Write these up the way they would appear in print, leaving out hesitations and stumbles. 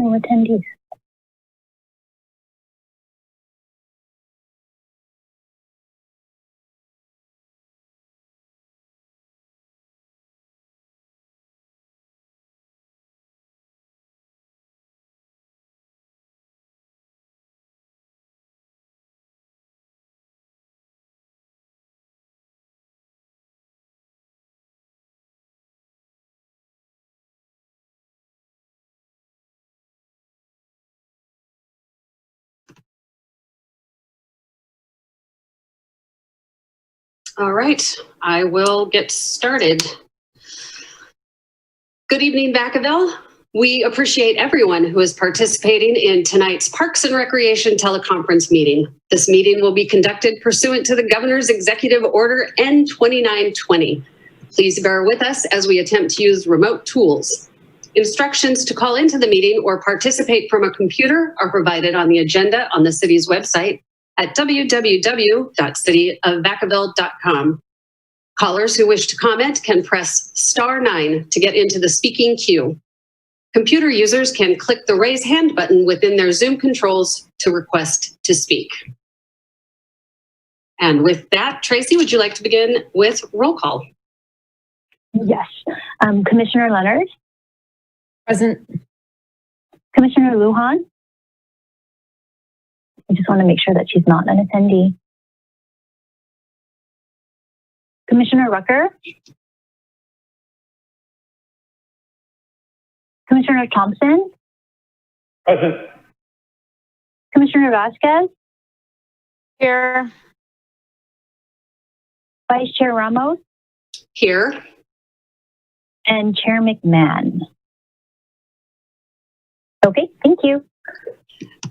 No attendees. All right, I will get started. Good evening, Vacaville. We appreciate everyone who is participating in tonight's Parks and Recreation teleconference meeting. This meeting will be conducted pursuant to the Governor's Executive Order N2920. Please bear with us as we attempt to use remote tools. Instructions to call into the meeting or participate from a computer are provided on the agenda on the city's website at www.cityofvacaville.com. Callers who wish to comment can press *9 to get into the speaking queue. Computer users can click the raise hand button within their Zoom controls to request to speak. And with that, Tracy, would you like to begin with roll call? Yes. Commissioner Leonard? Present. Commissioner Lujan? I just want to make sure that she's not an attendee. Commissioner Rucker? Commissioner Thompson? Present. Commissioner Vasquez? Here. Vice Chair Ramos? Here. And Chair McMahon. Okay, thank you.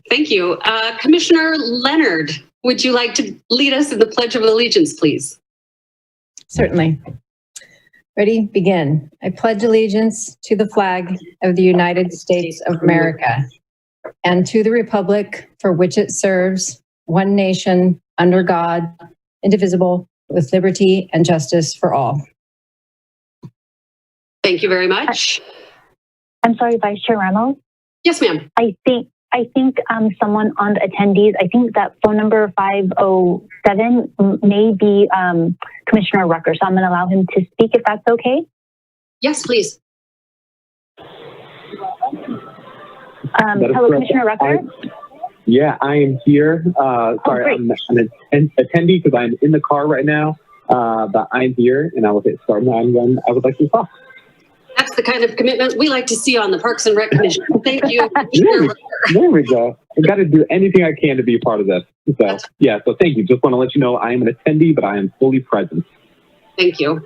Thank you. Commissioner Leonard, would you like to lead us in the Pledge of Allegiance, please? Certainly. Ready? Begin. I pledge allegiance to the flag of the United States of America and to the republic for which it serves, one nation, under God, indivisible, with liberty and justice for all. Thank you very much. I'm sorry, Vice Chair Ramos? Yes, ma'am. I think someone on the attendees, I think that phone number 507 may be Commissioner Rucker. So I'm going to allow him to speak if that's okay. Yes, please. Hello, Commissioner Rucker. I am here. Sorry, I'm an attendee because I'm in the car right now, but I'm here and I will hit start now when I would like to talk. That's the kind of commitment we like to see on the Parks and Rec Commission. Thank you. There we go. I got to do anything I can to be a part of this. So, so thank you. Just want to let you know I am an attendee, but I am fully present. Thank you.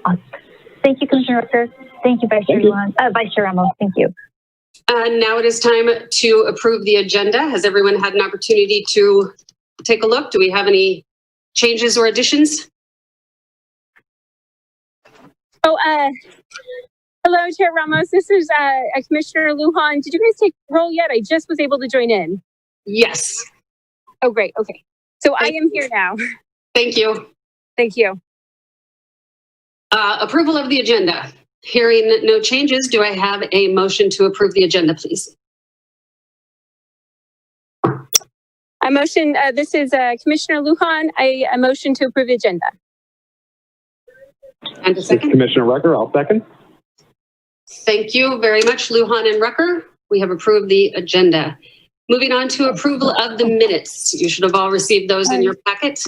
Thank you, Commissioner Rucker. Thank you, Vice Chair Ramos. Thank you. Now it is time to approve the agenda. Has everyone had an opportunity to take a look? Do we have any changes or additions? Hello, Chair Ramos. This is Commissioner Lujan. Did you guys take roll yet? I just was able to join in. Yes. Oh, great. Okay. So I am here now. Thank you. Thank you. Approval of the agenda. Hearing no changes, do I have a motion to approve the agenda, please? I motion, this is Commissioner Lujan. I motion to approve the agenda. And a second? Commissioner Rucker, I'll second. Thank you very much, Lujan and Rucker. We have approved the agenda. Moving on to approval of the minutes. You should have all received those in your packet.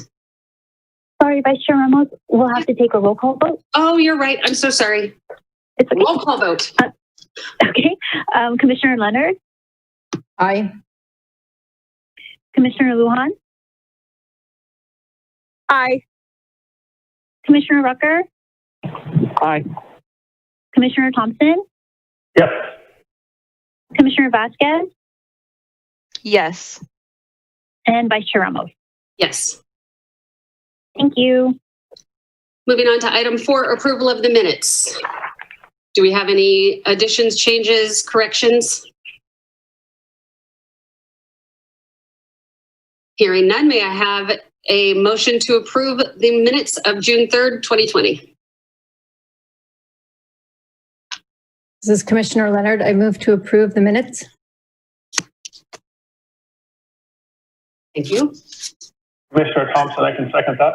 Sorry, Vice Chair Ramos, we'll have to take a roll call vote. Oh, you're right. I'm so sorry. It's okay. Roll call vote. Okay. Commissioner Leonard? Aye. Commissioner Lujan? Aye. Commissioner Rucker? Aye. Commissioner Thompson? Yep. Commissioner Vasquez? Yes. And Vice Chair Ramos? Yes. Thank you. Moving on to item 4, approval of the minutes. Do we have any additions, changes, corrections? Hearing none, may I have a motion to approve the minutes of June 3rd, 2020? This is Commissioner Leonard. I move to approve the minutes. Thank you. Commissioner Thompson, I can second that.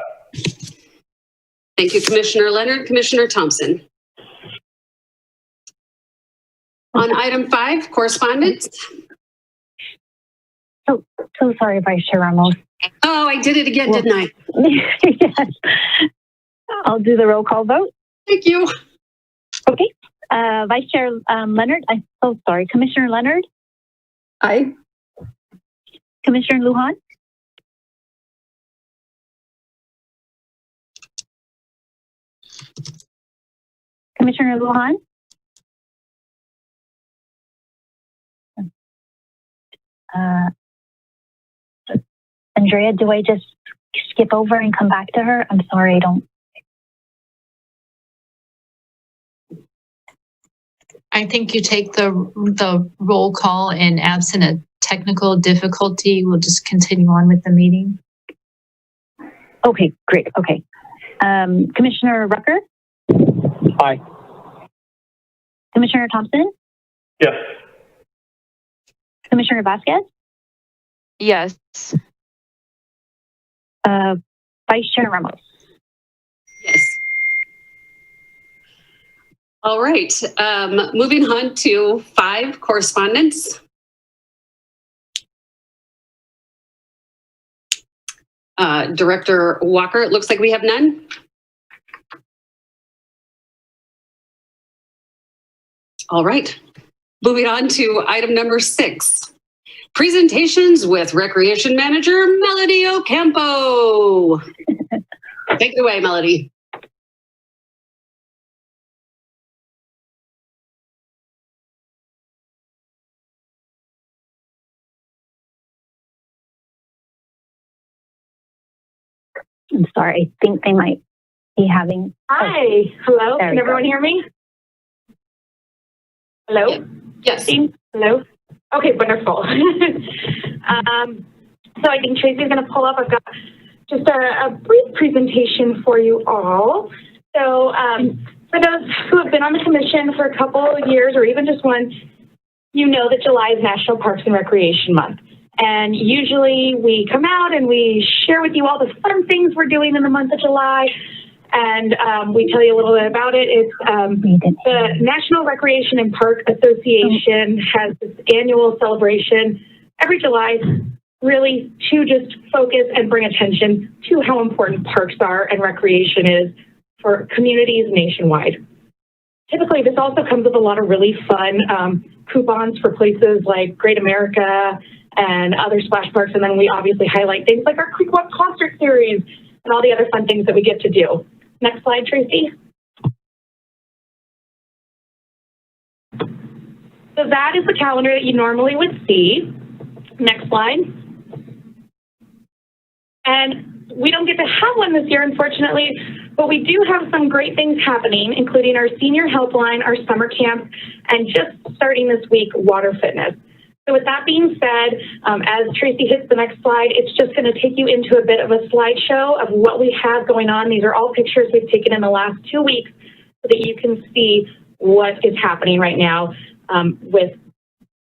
Thank you, Commissioner Leonard. Commissioner Thompson. On item 5, correspondence. So sorry, Vice Chair Ramos. Oh, I did it again, didn't I? Yes. I'll do the roll call vote. Thank you. Okay. Vice Chair Leonard, I'm so sorry. Commissioner Leonard? Aye. Commissioner Lujan? Commissioner Lujan? Andrea, do I just skip over and come back to her? I'm sorry, I don't. I think you take the roll call, and absent a technical difficulty, we'll just continue on with the meeting. Okay, great. Okay. Commissioner Rucker? Aye. Commissioner Thompson? Yes. Commissioner Vasquez? Yes. Vice Chair Ramos? Yes. All right. Moving on to 5, correspondence. Director Walker, it looks like we have none. All right. Moving on to item number 6. Presentations with Recreation Manager Melody Ocampo. Take it away, Melody. I'm sorry. I think they might be having. Hi. Hello. There Can we everyone go. hear me? Hello? Yeah. Yes. Hello? Okay, wonderful. So I think Tracy's going to pull up. I've got just a brief presentation for you all. So for those who have been on the commission for a couple of years or even just one, you know that July is National Parks and Recreation Month. And usually we come out and we share with you all the fun things we're doing in the month of July. And we tell you a little bit about it. It's the National Recreation and Park Association has this annual celebration every July, really to just focus and bring attention to how important parks are and recreation is for communities nationwide. Typically, this also comes with a lot of really fun coupons for places like Great America and other splash parks. And then we obviously highlight things like our Creek Walk concert series and all the other fun things that we get to do. Next slide, Tracy. So that is the calendar that you normally would see. Next slide. And we don't get to have one this year, unfortunately, but we do have some great things happening, including our senior helpline, our summer camp, and just starting this week, water fitness. So with that being said, as Tracy hits the next slide, it's just going to take you into a bit of a slideshow of what we have going on. These are all pictures we've taken in the last 2 weeks so that you can see what is happening right now with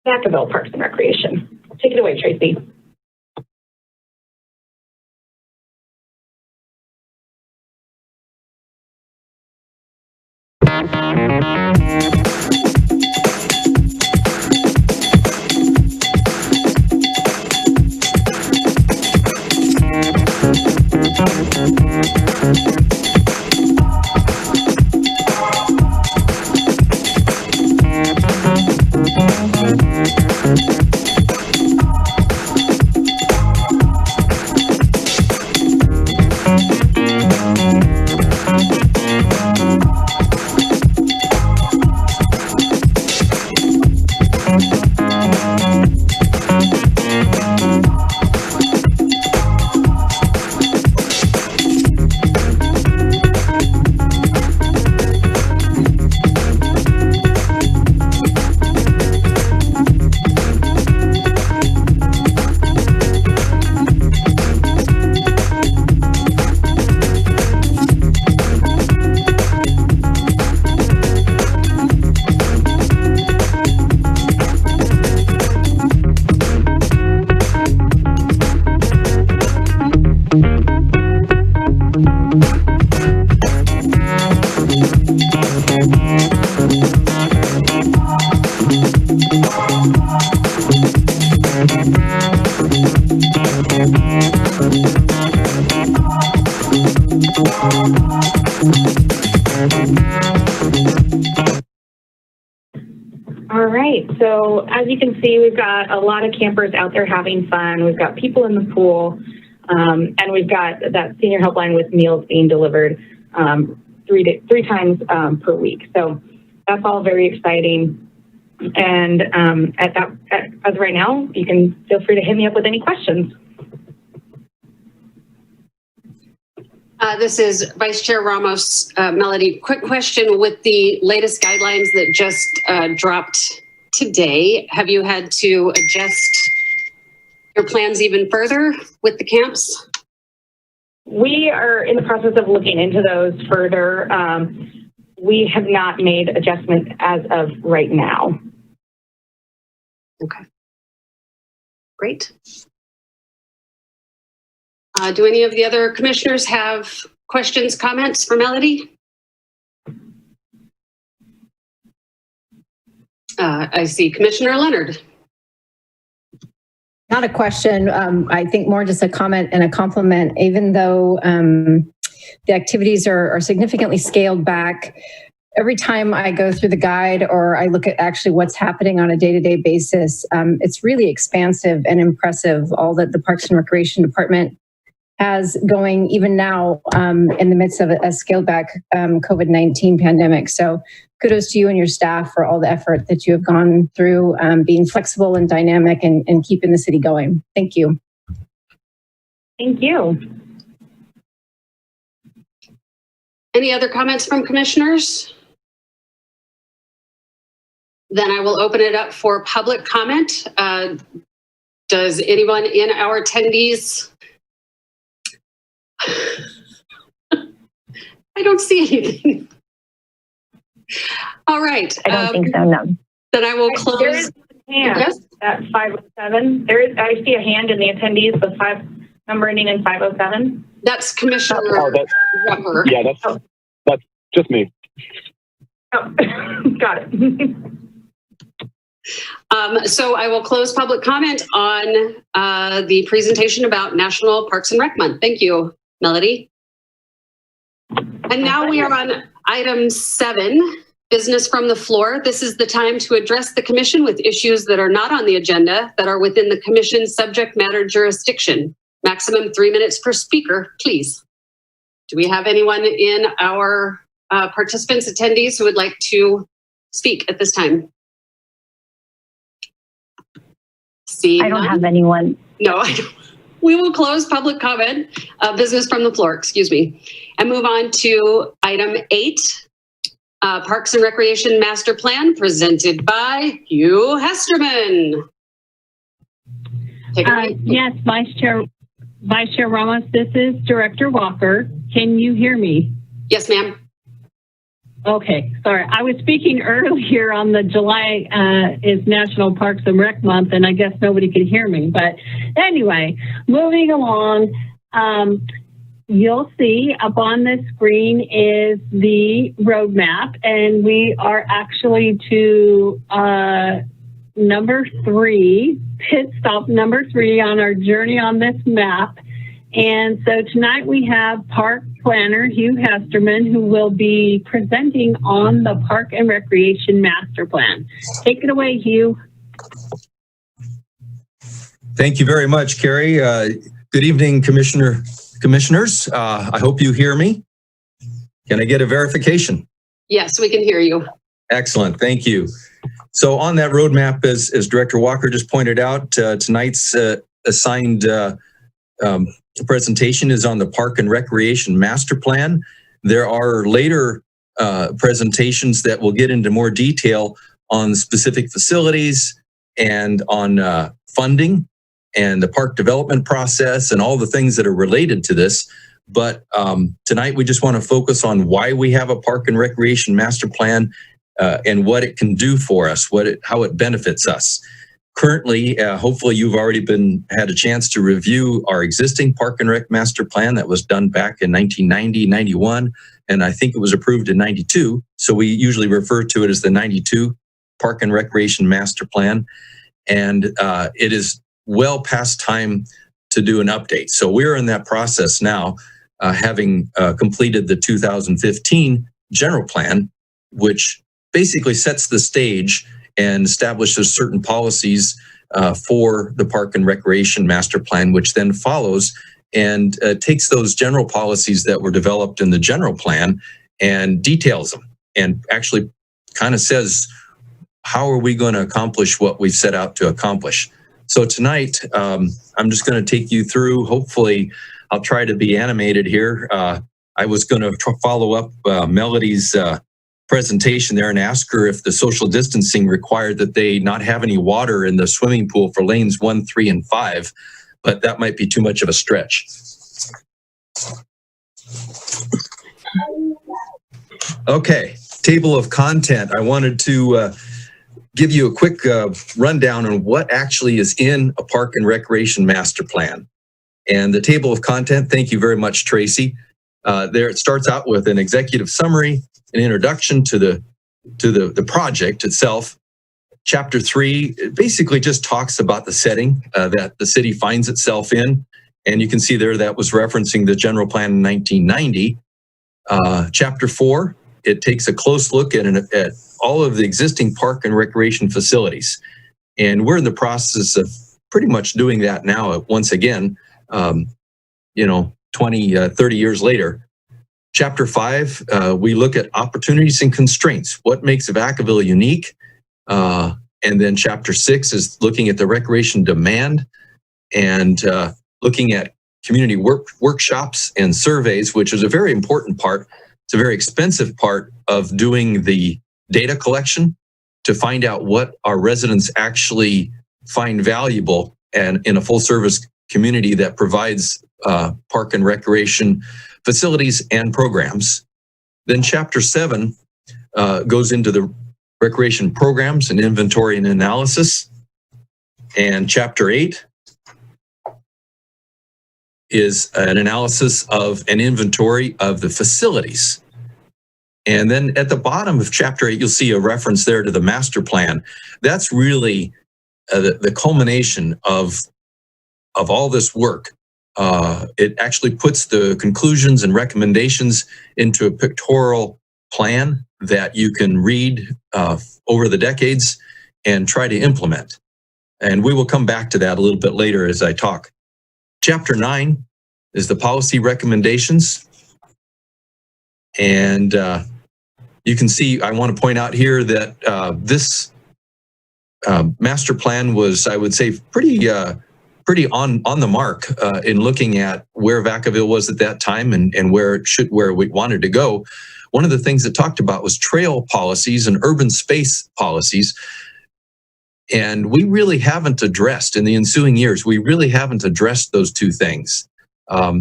Vacaville Parks and Recreation. Take it away, Tracy. All right, so as you can see, we've got a lot of campers out there having fun. We've got people in the pool, and we've got that senior helpline with meals being delivered 3 times per week. So that's all very exciting. And as of right now, you can feel free to hit me up with any questions. This is Vice Chair Ramos. Melody, quick question. With the latest guidelines that just dropped today, have you had to adjust your plans even further with the camps? We are in the process of looking into those further. We have not made adjustments as of right now. Okay. Great. Do any of the other commissioners have questions, comments for Melody? I see Commissioner Leonard. Not a question. I think more just a comment and a compliment. Even though the activities are significantly scaled back, every time I go through the guide or I look at actually what's happening on a day-to-day basis, it's really expansive and impressive, all that the Parks and Recreation Department has going even now in the midst of a scaled back COVID-19 pandemic. So kudos to you and your staff for all the effort that you have gone through, being flexible and dynamic and keeping the city going. Thank you. Thank you. Any other comments from commissioners? Then I will open it up for public comment. Does anyone in our attendees? I don't see anything. All right. I don't think so, no. Then I will close. There is a hand at 507. I see a hand in the attendees, the number ending in 507. That's Commissioner Rucker. Yeah, that's just me. Oh, got it. So I will close public comment on the presentation about National Parks and Rec Month. Thank you, Melody. And now we are on item 7, business from the floor. This is the time to address the commission with issues that are not on the agenda that are within the commission's subject matter jurisdiction. Maximum 3 minutes per speaker, please. Do we have anyone in our participants, attendees who would like to speak at this time? I don't have anyone. No, I don't. We will close public comment, business from the floor, excuse me, and move on to item 8, Parks and Recreation Master Plan presented by Hugh Hesterman. Yes, Vice Chair Ramos, this is Director Walker. Can you hear me? Yes, ma'am. Okay, sorry. I was speaking earlier on the July is National Parks and Rec Month, and I guess nobody could hear me. But anyway, moving along, you'll see up on the screen is the roadmap, and we are actually to number 3, pit stop number 3 on our journey on this map. And so tonight we have Park Planner Hugh Hesterman, who will be presenting on the Park and Recreation Master Plan. Take it away, Hugh. Thank you very much, Carrie. Good evening, commissioners. I hope you hear me. Can I get a verification? Yes, we can hear you. Excellent, thank you. So on that roadmap, as Director Walker just pointed out, tonight's assigned presentation is on the Park and Recreation Master Plan. There are later presentations that will get into more detail on specific facilities and on funding and the park development process and all the things that are related to this. But tonight we just want to focus on why we have a Park and Recreation Master Plan and what it can do for us, how it benefits us. Currently, hopefully you've already had a chance to review our existing Park and Rec Master Plan that was done back in 1990, 91, and I think it was approved in 92. So we usually refer to it as the 92 Park and Recreation Master Plan. And it is well past time to do an update. So we're in that process now, having completed the 2015 General Plan, which basically sets the stage and establishes certain policies for the Park and Recreation Master Plan, which then follows and takes those general policies that were developed in the General Plan and details them and actually kind of says, how are we going to accomplish what we've set out to accomplish? So tonight, I'm just going to take you through, hopefully, I'll try to be animated here. I was going to follow up Melody's presentation there and ask her if the social distancing required that they not have any water in the swimming pool for lanes 1, 3, and 5, but that might be too much of a stretch. Okay, table of content. I wanted to give you a quick rundown on what actually is in a Park and Recreation Master Plan. And the table of content, thank you very much, Tracy. There it starts out with an executive summary, an introduction to the project itself. Chapter 3 basically just talks about the setting that the city finds itself in. And you can see there that was referencing the general plan in 1990. Chapter 4, it takes a close look at all of the existing park and recreation facilities. And we're in the process of pretty much doing that now once again, 20, 30 years later. Chapter 5, we look at opportunities and constraints. What makes Vacaville unique? And then chapter 6 is looking at the recreation demand and looking at community workshops and surveys, which is a very important part. It's a very expensive part of doing the data collection to find out what our residents actually find valuable and in a full service community that provides park and recreation facilities and programs. Then chapter 7 goes into the recreation programs and inventory and analysis. And chapter 8 is an analysis of an inventory of the facilities. And then at the bottom of chapter 8, you'll see a reference there to the master plan. That's really the culmination of all this work. It actually puts the conclusions and recommendations into a pictorial plan that you can read over the decades and try to implement. And we will come back to that a little bit later as I talk. Chapter 9 is the policy recommendations. And you can see, I want to point out here that this master plan was, I would say, pretty on the mark in looking at where Vacaville was at that time and where we wanted to go. One of the things it talked about was trail policies and urban space policies. And we really haven't addressed, in the ensuing years, we really haven't addressed those two things.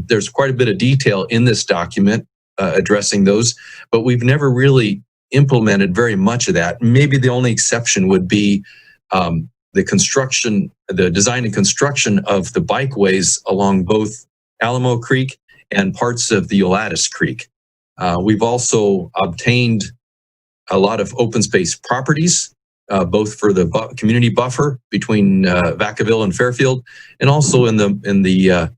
There's quite a bit of detail in this document addressing those, but we've never really implemented very much of that. Maybe the only exception would be the construction, the design and construction of the bikeways along both Alamo Creek and parts of the Ulatis Creek. We've also obtained a lot of open space properties, both for the community buffer between Vacaville and Fairfield, and also in the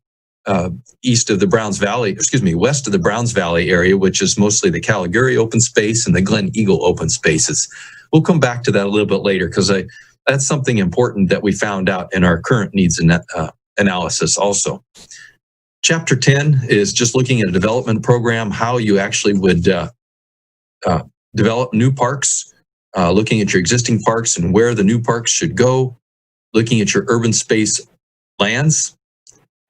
east of the Browns Valley, west of the Browns Valley area, which is mostly the Caligari open space and the Glen Eagle open spaces. We'll come back to that a little bit later because that's something important that we found out in our current needs analysis also. Chapter 10 is just looking at a development program, how you actually would develop new parks, looking at your existing parks and where the new parks should go, looking at your urban space lands,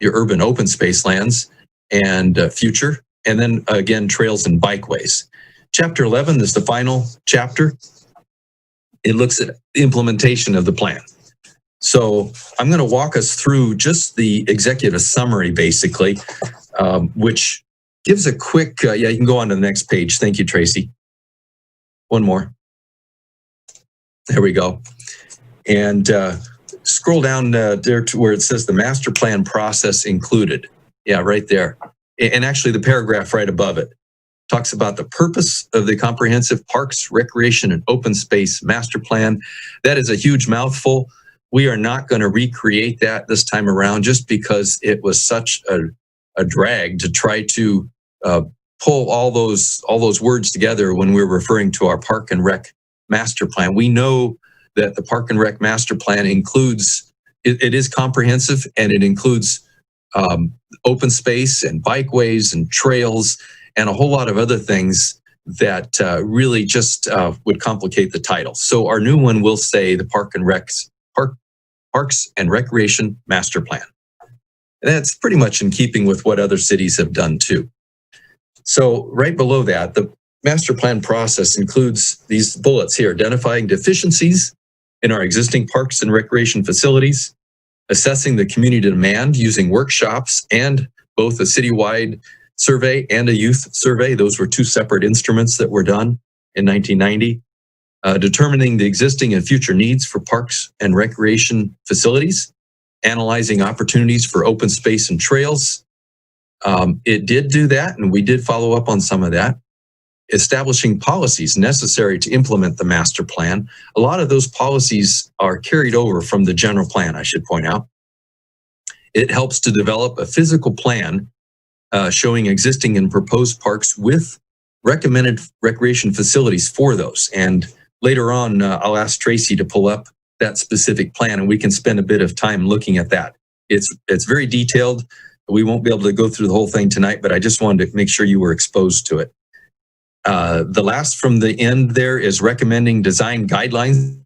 your urban open space lands and future, and then again, trails and bikeways. Chapter 11 is the final chapter. It looks at the implementation of the plan. So I'm going to walk us through just the executive summary, basically, which gives a quick, yeah, you can go on to the next page. Thank you, Tracy. One more. There we go. And scroll down there to where it says the master plan process included. Yeah, right there. And actually the paragraph right above it talks about the purpose of the comprehensive parks, recreation, and open space master plan. That is a huge mouthful. We are not going to recreate that this time around just because it was such a drag to try to pull all those words together when we're referring to our park and rec master plan. We know that the park and rec master plan includes, it is comprehensive, and it includes open space and bikeways and trails and a whole lot of other things that really just would complicate the title. So our new one will say the Parks and Recreation Master Plan. And that's pretty much in keeping with what other cities have done too. So right below that, the master plan process includes these bullets here: identifying deficiencies in our existing parks and recreation facilities, assessing the community demand using workshops and both a citywide survey and a youth survey. Those were two separate instruments that were done in 1990. Determining the existing and future needs for parks and recreation facilities, analyzing opportunities for open space and trails. It did do that, and we did follow up on some of that. Establishing policies necessary to implement the master plan. A lot of those policies are carried over from the general plan, I should point out. It helps to develop a physical plan showing existing and proposed parks with recommended recreation facilities for those. And later on, I'll ask Tracy to pull up that specific plan, and we can spend a bit of time looking at that. It's very detailed. We won't be able to go through the whole thing tonight, but I just wanted to make sure you were exposed to it. The last from the end there is recommending design guidelines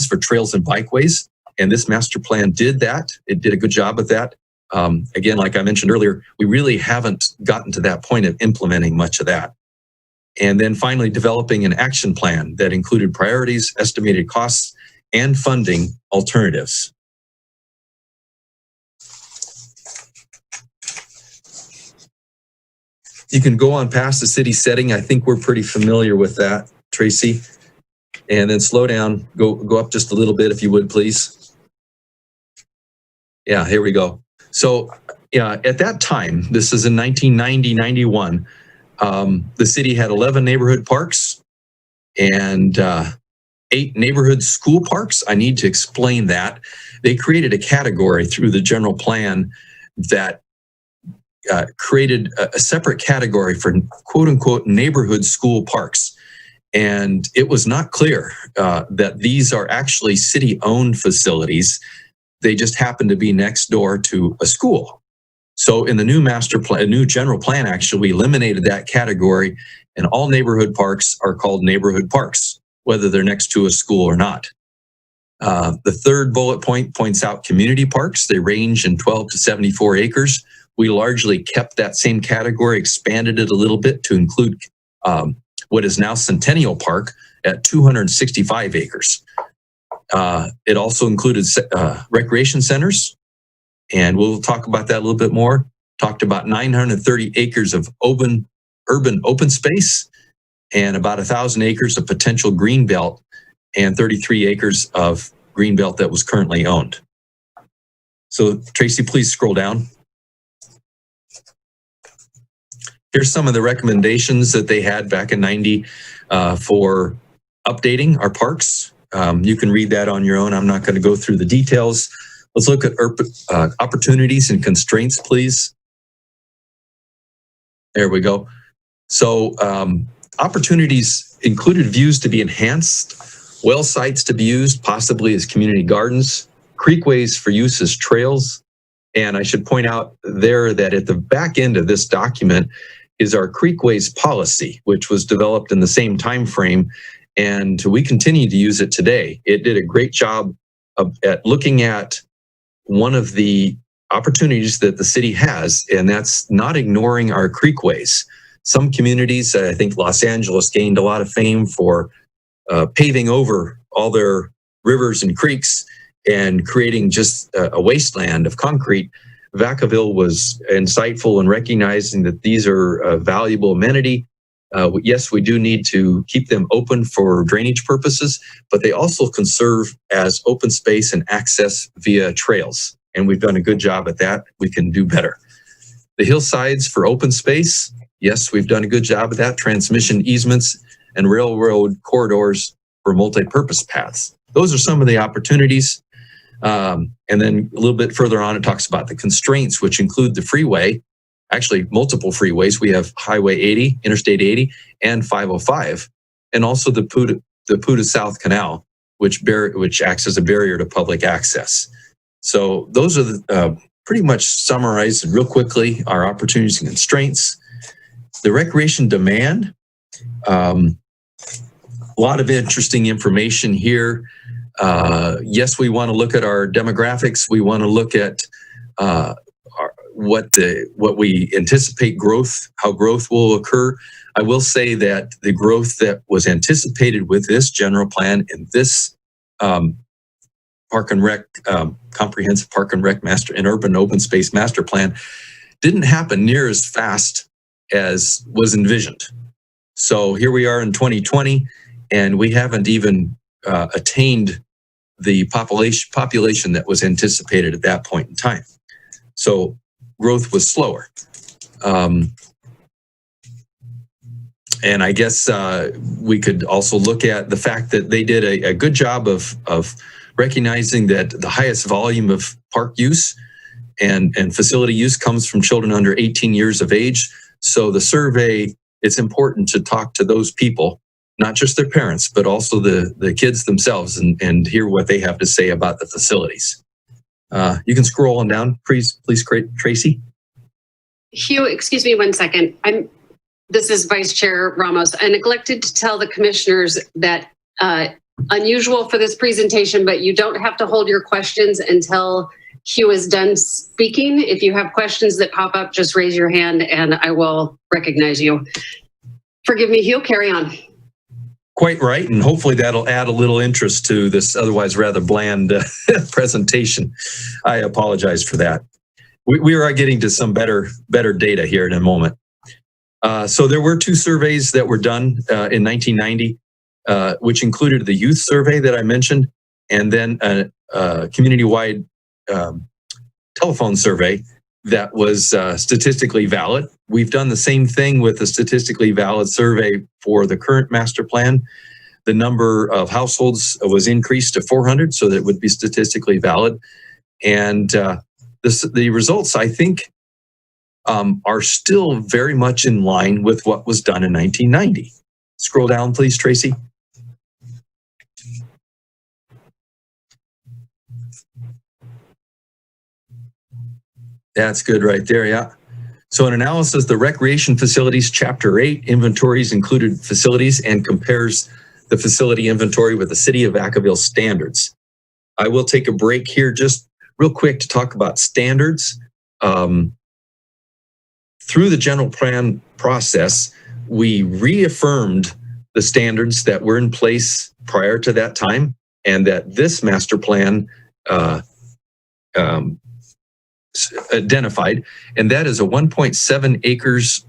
for trails and bikeways. And this master plan did that. It did a good job of that. Again, like I mentioned earlier, we really haven't gotten to that point of implementing much of that. And then finally, developing an action plan that included priorities, estimated costs, and funding alternatives. You can go on past the city setting. I think we're pretty familiar with that, Tracy. And then slow down, go up just a little bit if you would, please. Yeah, here we go. So yeah, at that time, this is in 1990-91, the city had 11 neighborhood parks and 8 neighborhood school parks. I need to explain that. They created a category through the general plan that created a separate category for quote unquote neighborhood school parks. And it was not clear that these are actually city owned facilities. They just happen to be next door to a school. So in the new master plan, new general plan, actually, we eliminated that category, and all neighborhood parks are called neighborhood parks, whether they're next to a school or not. The third bullet point points out community parks. They range in 12 to 74 acres. We largely kept that same category, expanded it a little bit to include what is now Centennial Park at 265 acres. It also included recreation centers, and we'll talk about that a little bit more. Talked about 930 acres of urban open space and about 1,000 acres of potential green belt and 33 acres of green belt that was currently owned. So Tracy, please scroll down. Here's some of the recommendations that they had back in 90 for updating our parks. You can read that on your own. I'm not going to go through the details. Let's look at opportunities and constraints, please. There we go. So opportunities included views to be enhanced, well sites to be used, possibly as community gardens, creekways for use as trails. And I should point out there that at the back end of this document is our creekways policy, which was developed in the same time frame, and we continue to use it today. It did a great job at looking at one of the opportunities that the city has, and that's not ignoring our creekways. Some communities, I think Los Angeles gained a lot of fame for paving over all their rivers and creeks and creating just a wasteland of concrete. Vacaville was insightful in recognizing that these are a valuable amenity Yes, we do need to keep them open for drainage purposes, but they also can serve as open space and access via trails. And we've done a good job at that. We can do better. The hillsides for open space. Yes, we've done a good job at that. Transmission easements and railroad corridors for multi-purpose paths. Those are some of the opportunities. And then a little bit further on, it talks about the constraints, which include the freeway, actually multiple freeways. We have Highway 80, Interstate 80, and 505, and also the Puda South Canal, which acts as a barrier to public access. So those are the, pretty much summarized real quickly our opportunities and constraints. The recreation demand, a lot of interesting information here. Yes, we want to look at our demographics. We want to look at what we anticipate growth, how growth will occur. I will say that the growth that was anticipated with this general plan and this Park and Rec, comprehensive Park and Rec master and urban open space master plan didn't happen near as fast as was envisioned. So here we are in 2020, and we haven't even attained the population that was anticipated at that point in time. So growth was slower. And I guess we could also look at the fact that they did a good job of recognizing that the highest volume of park use and facility use comes from children under 18 years of age. So the survey, it's important to talk to those people, not just their parents, but also the kids themselves and hear what they have to say about the facilities. You can scroll on down, please, Tracy. Hugh, excuse me 1 second. This is Vice Chair Ramos. I neglected to tell the commissioners that unusual for this presentation, but you don't have to hold your questions until Hugh is done speaking. If you have questions that pop up, just raise your hand and I will recognize you. Forgive me, Hugh, carry on. Quite right, and hopefully that'll add a little interest to this otherwise rather bland presentation. I apologize for that. We are getting to some better data here in a moment. So there were 2 surveys that were done in 1990, which included the youth survey that I mentioned, and then a community-wide telephone survey that was statistically valid. We've done the same thing with the statistically valid survey for the current master plan. The number of households was increased to 400, so that it would be statistically valid. And the results, I think, are still very much in line with what was done in 1990. Scroll down, please, Tracy. That's good right there, yeah. So an analysis, the recreation facilities, chapter 8, inventories included facilities and compares the facility inventory with the city of Vacaville standards. I will take a break here just real quick to talk about standards. Through the general plan process, we reaffirmed the standards that were in place prior to that time and that this master plan identified, and that is a 1.7 acres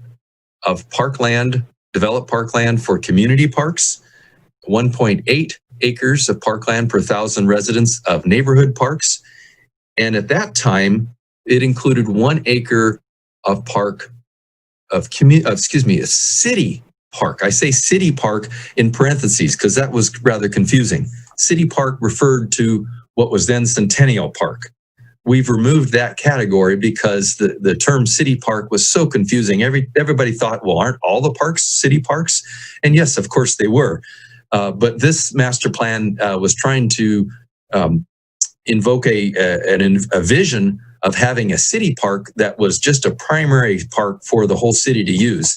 of parkland, developed parkland for community parks, 1.8 acres of parkland per 1,000 residents of neighborhood parks, and at that time, it included 1 acre of park of a city park. I say city park in parentheses because that was rather confusing. City park referred to what was then Centennial Park. We've removed that category because the term city park was so confusing. Everybody thought, well, aren't all the parks city parks? And yes, of course they were. But this master plan was trying to invoke a vision of having a city park that was just a primary park for the whole city to use.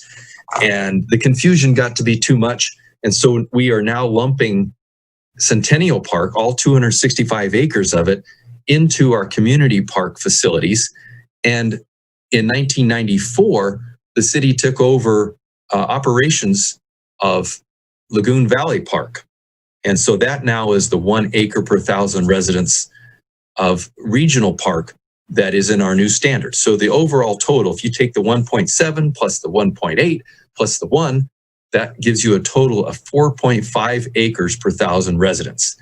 And the confusion got to be too much. And so we are now lumping Centennial Park, all 265 acres of it, into our community park facilities. And in 1994, the city took over operations of Lagoon Valley Park. And so that now is the 1 acre per 1,000 residents of regional park that is in our new standards. So the overall total, if you take the 1.7 plus the 1.8 plus the 1, that gives you a total of 4.5 acres per 1,000 residents.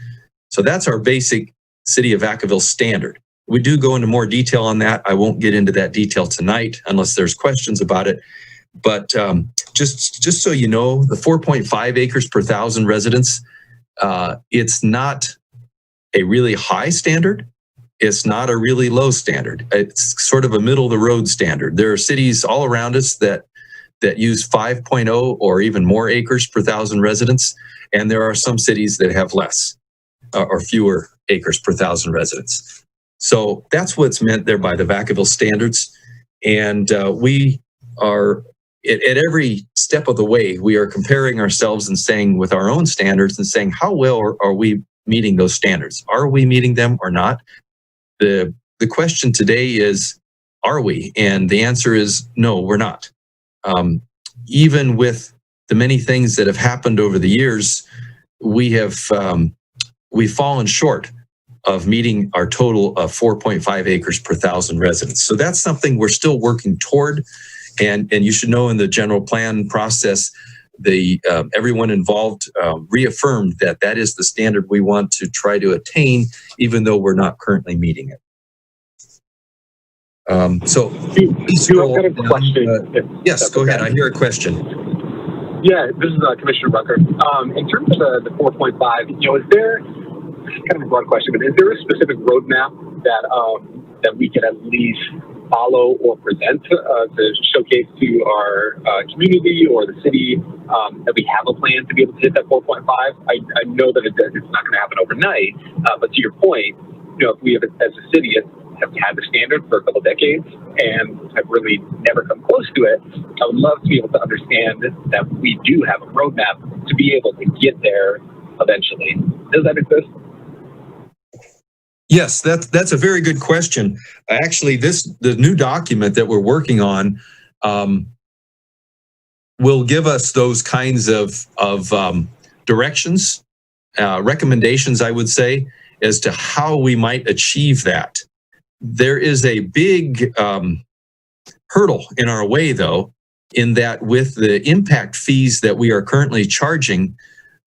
So that's our basic City of Vacaville standard. We do go into more detail on that. I won't get into that detail tonight unless there's questions about it. But just so you know, the 4.5 acres per 1,000 residents, it's not a really high standard. It's not a really low standard. It's sort of a middle of the road standard. There are cities all around us that use 5.0 or even more acres per 1,000 residents, and there are some cities that have less or fewer acres per 1,000 residents. So that's what's meant there by the Vacaville standards. And we are, at every step of the way, we are comparing ourselves and saying with our own standards and saying, how well are we meeting those standards? Are we meeting them or not? The question today is, are we? And the answer is no, we're not. Even with the many things that have happened over the years, we've fallen short of meeting our total of 4.5 acres per 1,000 residents. So that's something we're still working toward. And you should know in the general plan process, everyone involved reaffirmed that that is the standard we want to try to attain, even though we're not currently meeting it. So please I've got a question. Yes, go ahead. I hear a question. Yeah, this is Commissioner Rucker. In terms of the 4.5, is there, kind of a broad question, but is there a specific roadmap that we can at least follow or present to showcase to our community or the city that we have a plan to be able to hit that 4.5? I know that it's not going to happen overnight, but to your point, if we have, as a city, have had the standard for a couple decades and have really never come close to it, I would love to be able to understand that we do have a roadmap to be able to get there eventually. Does that exist? Yes, that's a very good question. Actually, the new document that we're working on will give us those kinds of directions, recommendations, I would say, as to how we might achieve that. There is a big hurdle in our way, though, in that with the impact fees that we are currently charging,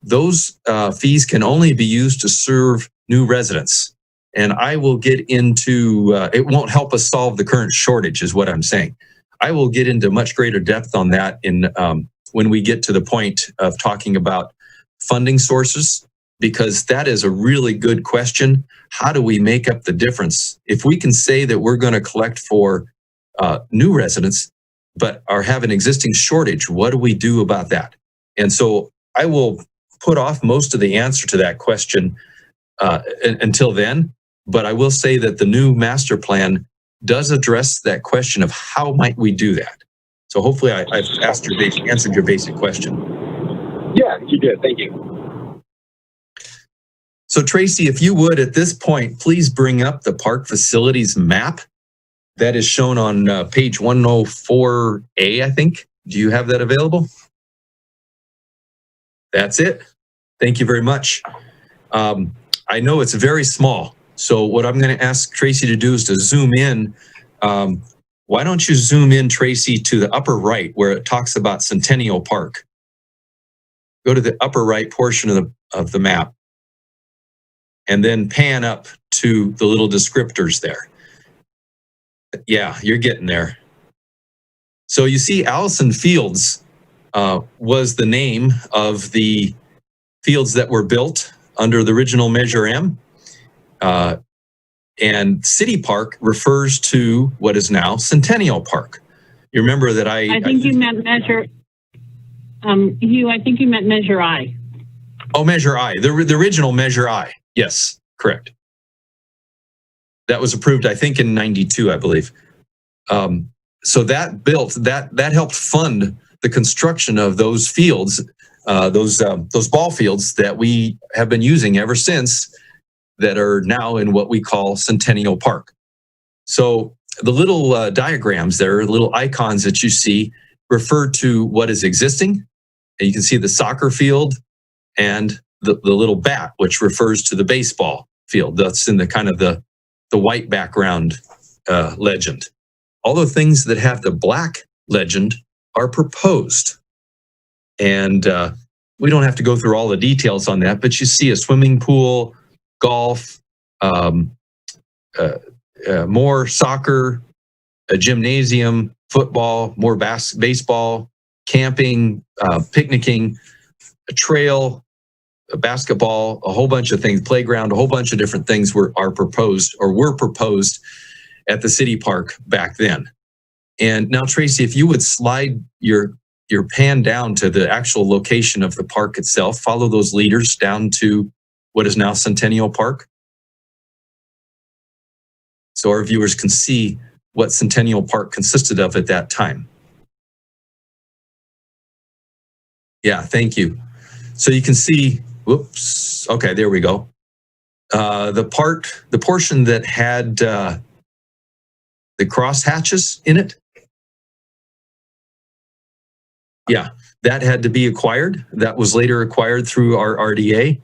those fees can only be used to serve new residents. And I will get into, it won't help us solve the current shortage is what I'm saying. I will get into much greater depth on that when we get to the point of talking about funding sources, because that is a really good question. How do we make up the difference? If we can say that we're going to collect for new residents, but have an existing shortage, what do we do about that? And so I will put off most of the answer to that question until then. But I will say that the new master plan does address that question of how might we do that. So hopefully I've answered your basic question. Yeah, you did. Thank you. So Tracy, if you would, at this point, please bring up the park facilities map that is shown on page 104A, I think. Do you have that available? That's it. Thank you very much. I know it's very small. So what I'm going to ask Tracy to do is to zoom in. Why don't you zoom in, Tracy, to the upper right where it talks about Centennial Park? Go to the upper right portion of the map and then pan up to the little descriptors there. Yeah, you're getting there. So you see Allison Fields was the name of the fields that were built under the original Measure M. And City Park refers to what is now Centennial Park. You remember that I think you meant Measure, Hugh, I think you meant Measure I. Oh, Measure I, the original Measure I. Yes, correct. That was approved, I think, in '92, I believe. So that helped fund the construction of those fields, those ball fields that we have been using ever since, that are now in what we call Centennial Park. So the little diagrams there, little icons that you see, refer to what is existing. And you can see the soccer field and the little bat, which refers to the baseball field. That's in the kind of the white background legend. All the things that have the black legend are proposed. And we don't have to go through all the details on that, but you see a swimming pool, golf, more soccer, a gymnasium, football, more baseball, camping, picnicking, a trail, a basketball, a whole bunch of things, playground, a whole bunch of different things were proposed at the city park back then. And now, Tracy, if you would slide your pan down to the actual location of the park itself, follow those leaders down to what is now Centennial Park. So our viewers can see what Centennial Park consisted of at that time. Yeah, thank you. So you can see, whoops, okay, there we go. The portion that had the cross hatches in it, yeah, that had to be acquired. That was later acquired through our RDA.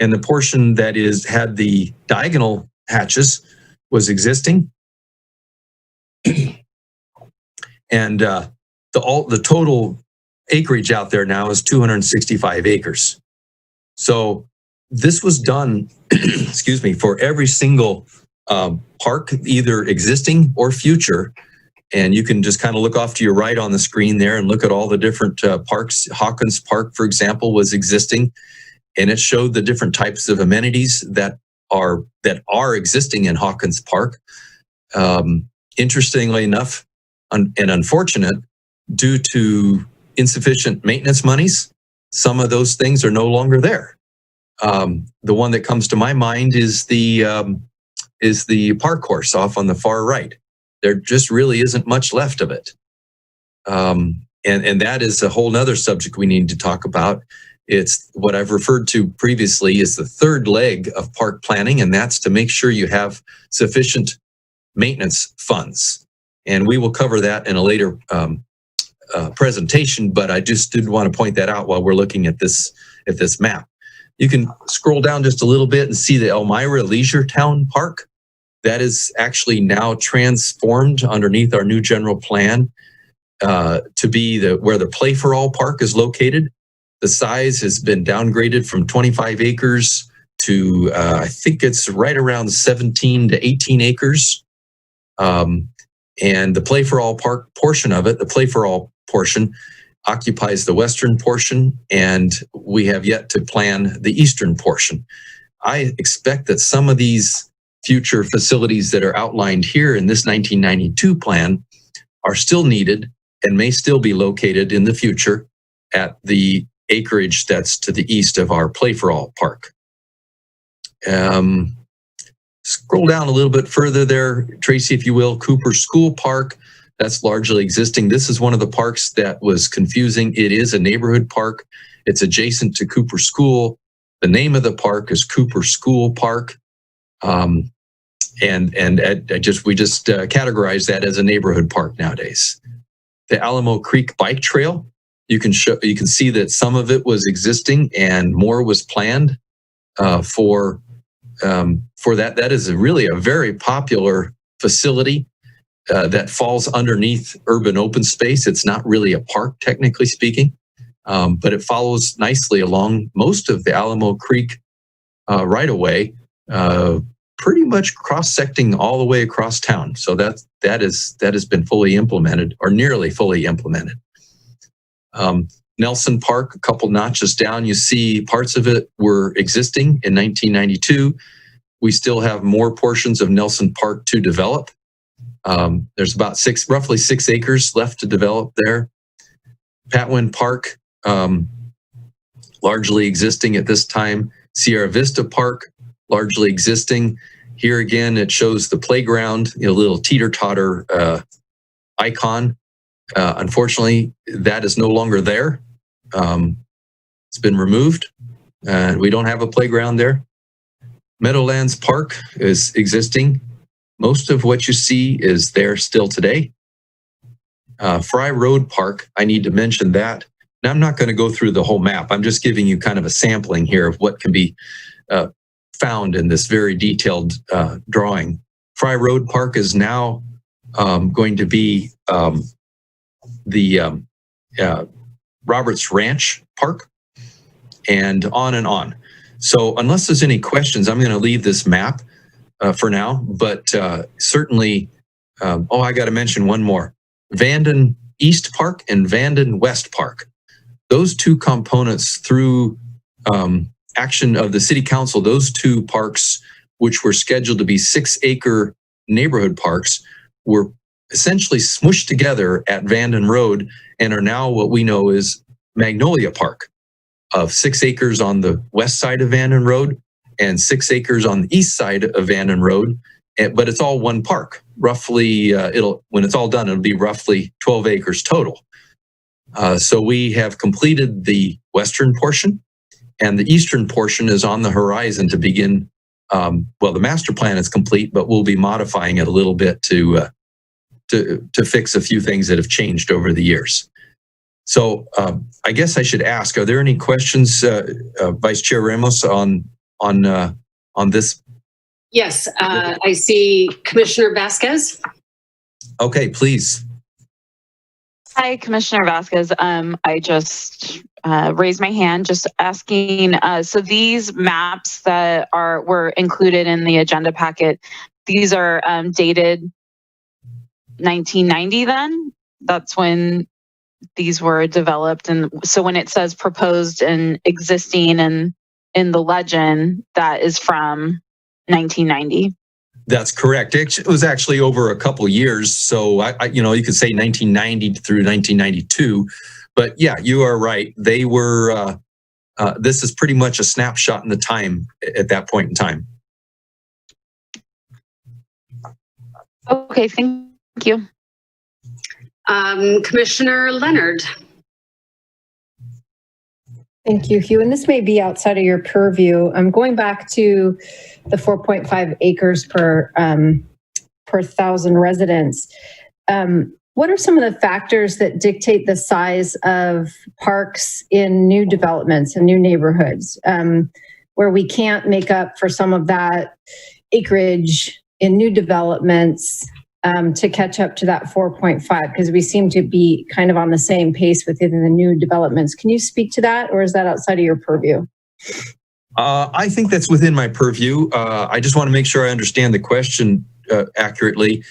And the portion that had the diagonal hatches was existing. And the total acreage out there now is 265 acres. So this was done, excuse me, for every single park, either existing or future. And you can just kind of look off to your right on the screen there and look at all the different parks. Hawkins Park, for example, was existing, and it showed the different types of amenities that are existing in Hawkins Park. Interestingly enough, and unfortunate, due to insufficient maintenance monies, some of those things are no longer there. The one that comes to my mind is the park course off on the far right. There just really isn't much left of it. And that is a whole nother subject we need to talk about. It's what I've referred to previously as the third leg of park planning, and that's to make sure you have sufficient maintenance funds. And we will cover that in a later presentation, but I just did want to point that out while we're looking at this map. You can scroll down just a little bit and see the Elmira Leisure Town Park. That is actually now transformed underneath our new general plan to be where the Play for All Park is located. The size has been downgraded from 25 acres to I think it's right around 17 to 18 acres. And the Play for All Park portion of it, the Play for All portion, occupies the western portion, and we have yet to plan the eastern portion. I expect that some of these future facilities that are outlined here in this 1992 plan are still needed and may still be located in the future at the acreage that's to the east of our Play for All Park. Scroll down a little bit further there, Tracy, if you will. Cooper School Park, that's largely existing. This is one of the parks that was confusing. It is a neighborhood park. It's adjacent to Cooper School. The name of the park is Cooper School Park. We just categorize that as a neighborhood park nowadays. The Alamo Creek Bike Trail, you can see that some of it was existing and more was planned for that. That is really a very popular facility that falls underneath urban open space. It's not really a park, technically speaking, but it follows nicely along most of the Alamo Creek right-of-way, pretty much cross-secting all the way across town. So that has been fully implemented, or nearly fully implemented. Nelson Park, a couple notches down, you see parts of it were existing in 1992. We still have more portions of Nelson Park to develop. There's about roughly 6 acres left to develop there. Patwin Park, largely existing at this time. Sierra Vista Park, largely existing. Here again, it shows the playground, a little teeter-totter icon. Unfortunately, that is no longer there. It's been removed. We don't have a playground there. Meadowlands Park is existing. Most of what you see is there still today. Fry Road Park, I need to mention that. Now, I'm not going to go through the whole map. I'm just giving you kind of a sampling here of what can be found in this very detailed drawing. Fry Road Park is now going to be the Roberts Ranch Park, and on and on. So unless there's any questions, I'm going to leave this map for now, but certainly, I got to mention one more. Vanden East Park and Vanden West Park. Those two components through action of the City Council, those two parks, which were scheduled to be 6-acre neighborhood parks, were essentially smushed together at Vanden Road and are now what we know is Magnolia Park, of 6 acres on the west side of Vanden Road and 6 acres on the east side of Vanden Road. But it's all one park. Roughly, when it's all done, it'll be roughly 12 acres total. So we have completed the western portion, and the eastern portion is on the horizon to begin. The master plan is complete, but we'll be modifying it a little bit to fix a few things that have changed over the years. So I guess I should ask: are there any questions, Vice Chair Ramos, on this? Yes, I see Commissioner Vasquez. Okay, please. Hi, Commissioner Vasquez. I just raised my hand, just asking. So these maps that were included in the agenda packet, these are dated 1990. Then that's when these were developed, and so when it says proposed and existing and in the legend, that is from 1990. That's correct. It was actually over a couple years, so you could say 1990 through 1992. But yeah, you are right. They were. This is pretty much a snapshot in the time at that point in time. Okay, thank you. Commissioner Leonard. Thank you, Hugh. And this may be outside of your purview. I'm going back to the 4.5 acres per 1,000 residents. What are some of the factors that dictate the size of parks in new developments and new neighborhoods, where we can't make up for some of that acreage in new developments to catch up to that 4.5, because we seem to be kind of on the same pace within the new developments. Can you speak to that, or is that outside of your purview? I think that's within my purview. I just want to make sure I understand the question accurately.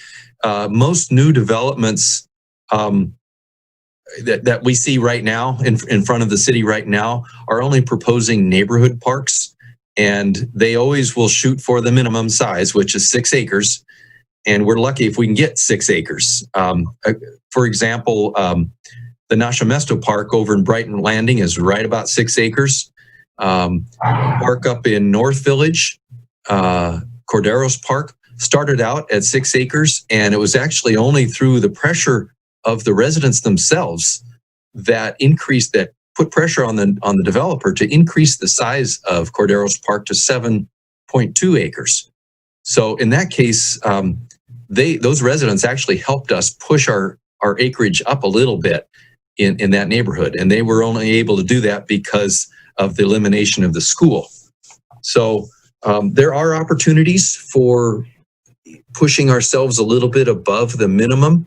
Most new developments that we see right now in front of the city right now are only proposing neighborhood parks, and they always will shoot for the minimum size, which is 6 acres. And we're lucky if we can get 6 acres. For example, the Nascimesto Park over in Brighton Landing is right about 6 acres. Park up in North Village, Corderos Park, started out at 6 acres, and it was actually only through the pressure of the residents themselves that put pressure on the developer to increase the size of Corderos Park to 7.2 acres. So in that case, those residents actually helped us push our acreage up a little bit in that neighborhood, and they were only able to do that because of the elimination of the school. So there are opportunities for pushing ourselves a little bit above the minimum,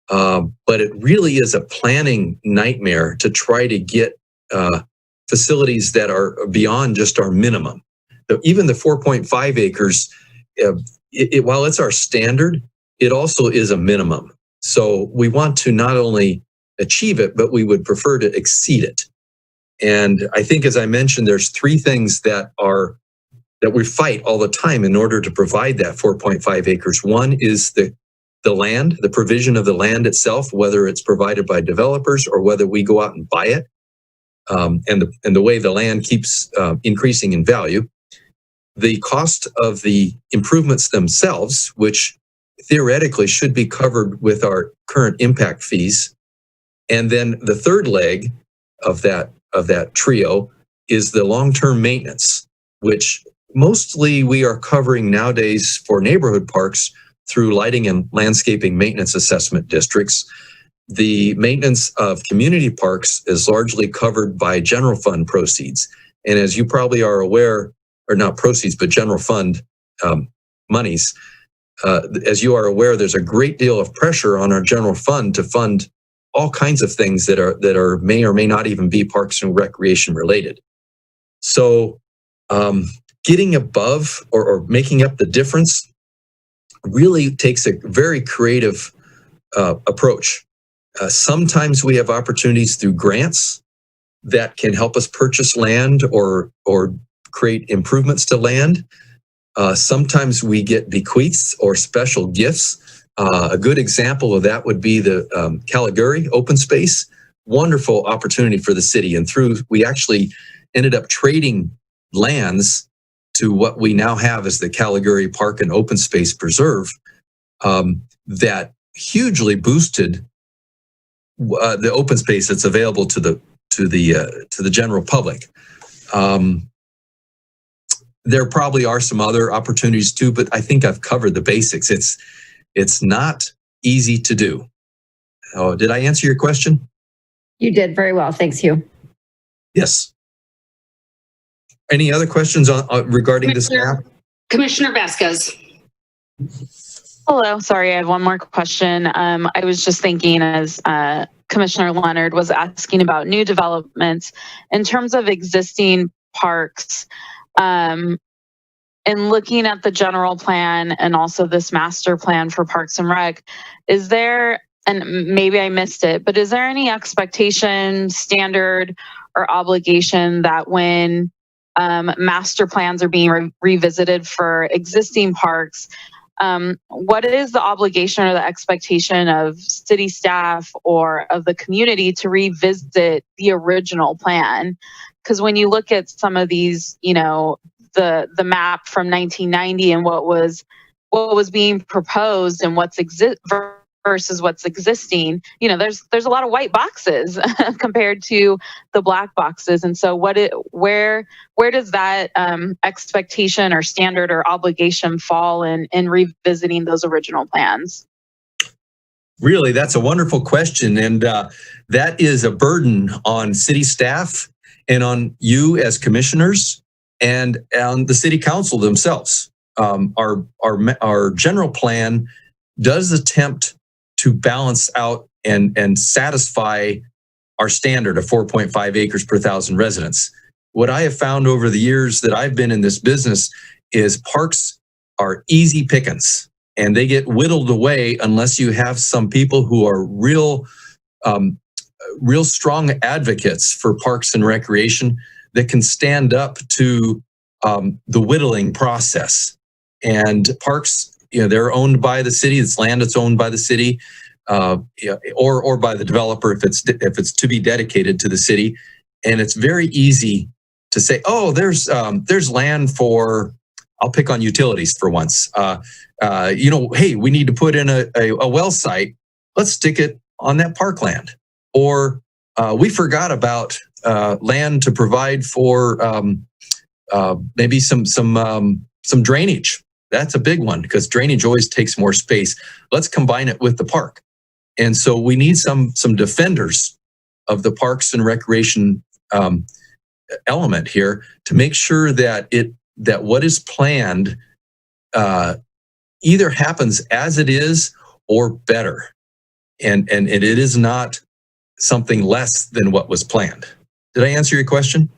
but it really is a planning nightmare to try to get facilities that are beyond just our minimum. Even the 4.5 acres, while it's our standard, it also is a minimum. So we want to not only achieve it, but we would prefer to exceed it. And I think, as I mentioned, there's 3 things that we fight all the time in order to provide that 4.5 acres. One is the land, the provision of the land itself, whether it's provided by developers or whether we go out and buy it, and the way the land keeps increasing in value. The cost of the improvements themselves, which theoretically should be covered with our current impact fees. And then the third leg of that trio is the long-term maintenance, which mostly we are covering nowadays for neighborhood parks through lighting and landscaping maintenance assessment districts. The maintenance of community parks is largely covered by general fund proceeds. And as you probably are aware, or not proceeds, but general fund monies. As you are aware, there's a great deal of pressure on our general fund to fund all kinds of things that are may or may not even be parks and recreation related. So getting above or making up the difference really takes a very creative approach. Sometimes we have opportunities through grants that can help us purchase land or create improvements to land. Sometimes we get bequeaths or special gifts. A good example of that would be the Caligari open space. Wonderful opportunity for the city. And we actually ended up trading lands to what we now have as the Caligari Park and Open Space Preserve that hugely boosted the open space that's available to the general public. There probably are some other opportunities too, but I think I've covered the basics. It's not easy to do. Oh, did I answer your question? You did very well. Thanks, Hugh. Yes. Any other questions regarding this map? Commissioner Vasquez. Hello. Sorry, I have one more question. I was just thinking as Commissioner Leonard was asking about new developments in terms of existing parks. And looking at the general plan and also this master plan for Parks and Rec, is there, and maybe I missed it, but is there any expectation, standard, or obligation that when master plans are being revisited for existing parks, what is the obligation or the expectation of city staff or of the community to revisit the original plan? Because when you look at some of these, the map from 1990 and what was being proposed and what's versus what's existing, there's a lot of white boxes compared to the black boxes. And so where does that expectation or standard or obligation fall in revisiting those original plans? Really, that's a wonderful question. And that is a burden on city staff and on you as commissioners and on the city council themselves. Our general plan does attempt to balance out and satisfy our standard of 4.5 acres per 1,000 residents. What I have found over the years that I've been in this business is parks are easy pickings and they get whittled away unless you have some people who are real strong advocates for parks and recreation that can stand up to the whittling process. And parks, they're owned by the city. It's land that's owned by the city, or by the developer if it's to be dedicated to the city. And it's very easy to say, oh, there's land for. I'll pick on utilities for once. Hey, we need to put in a well site. Let's stick it on that parkland. Or we forgot about land to provide for maybe some drainage. That's a big one because drainage always takes more space. Let's combine it with the park. And so we need some defenders of the parks and recreation element here to make sure that what is planned either happens as it is or better. And it is not something less than what was planned. Did I answer your question?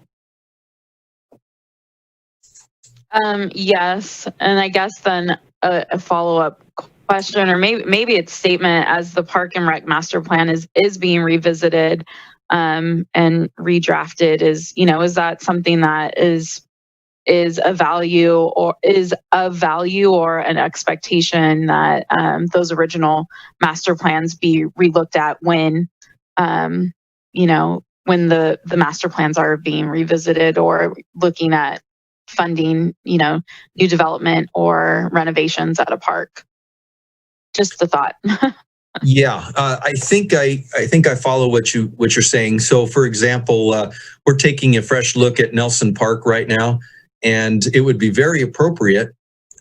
Yes, and I guess then a follow-up question, or maybe it's statement, as the Park and Rec Master Plan is being revisited and redrafted. Is that something that is of value or an expectation that those original master plans be relooked at when when the master plans are being revisited or looking at funding, new development or renovations at a park? Just a thought. Yeah, I think I follow what you're saying. So, for example, we're taking a fresh look at Nelson Park right now, and it would be very appropriate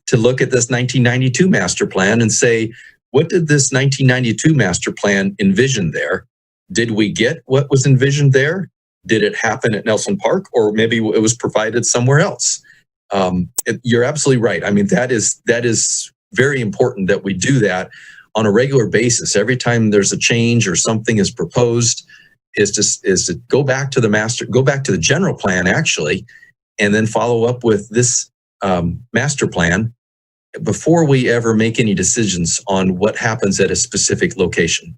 to look at this 1992 master plan and say, what did this 1992 master plan envision there? Did we get what was envisioned there? Did it happen at Nelson Park, or maybe it was provided somewhere else? You're absolutely right. I mean, that is very important that we do that. on a regular basis. Every time there's a change or something is proposed, is to go back to the general plan actually, and then follow up with this master plan before we ever make any decisions on what happens at a specific location.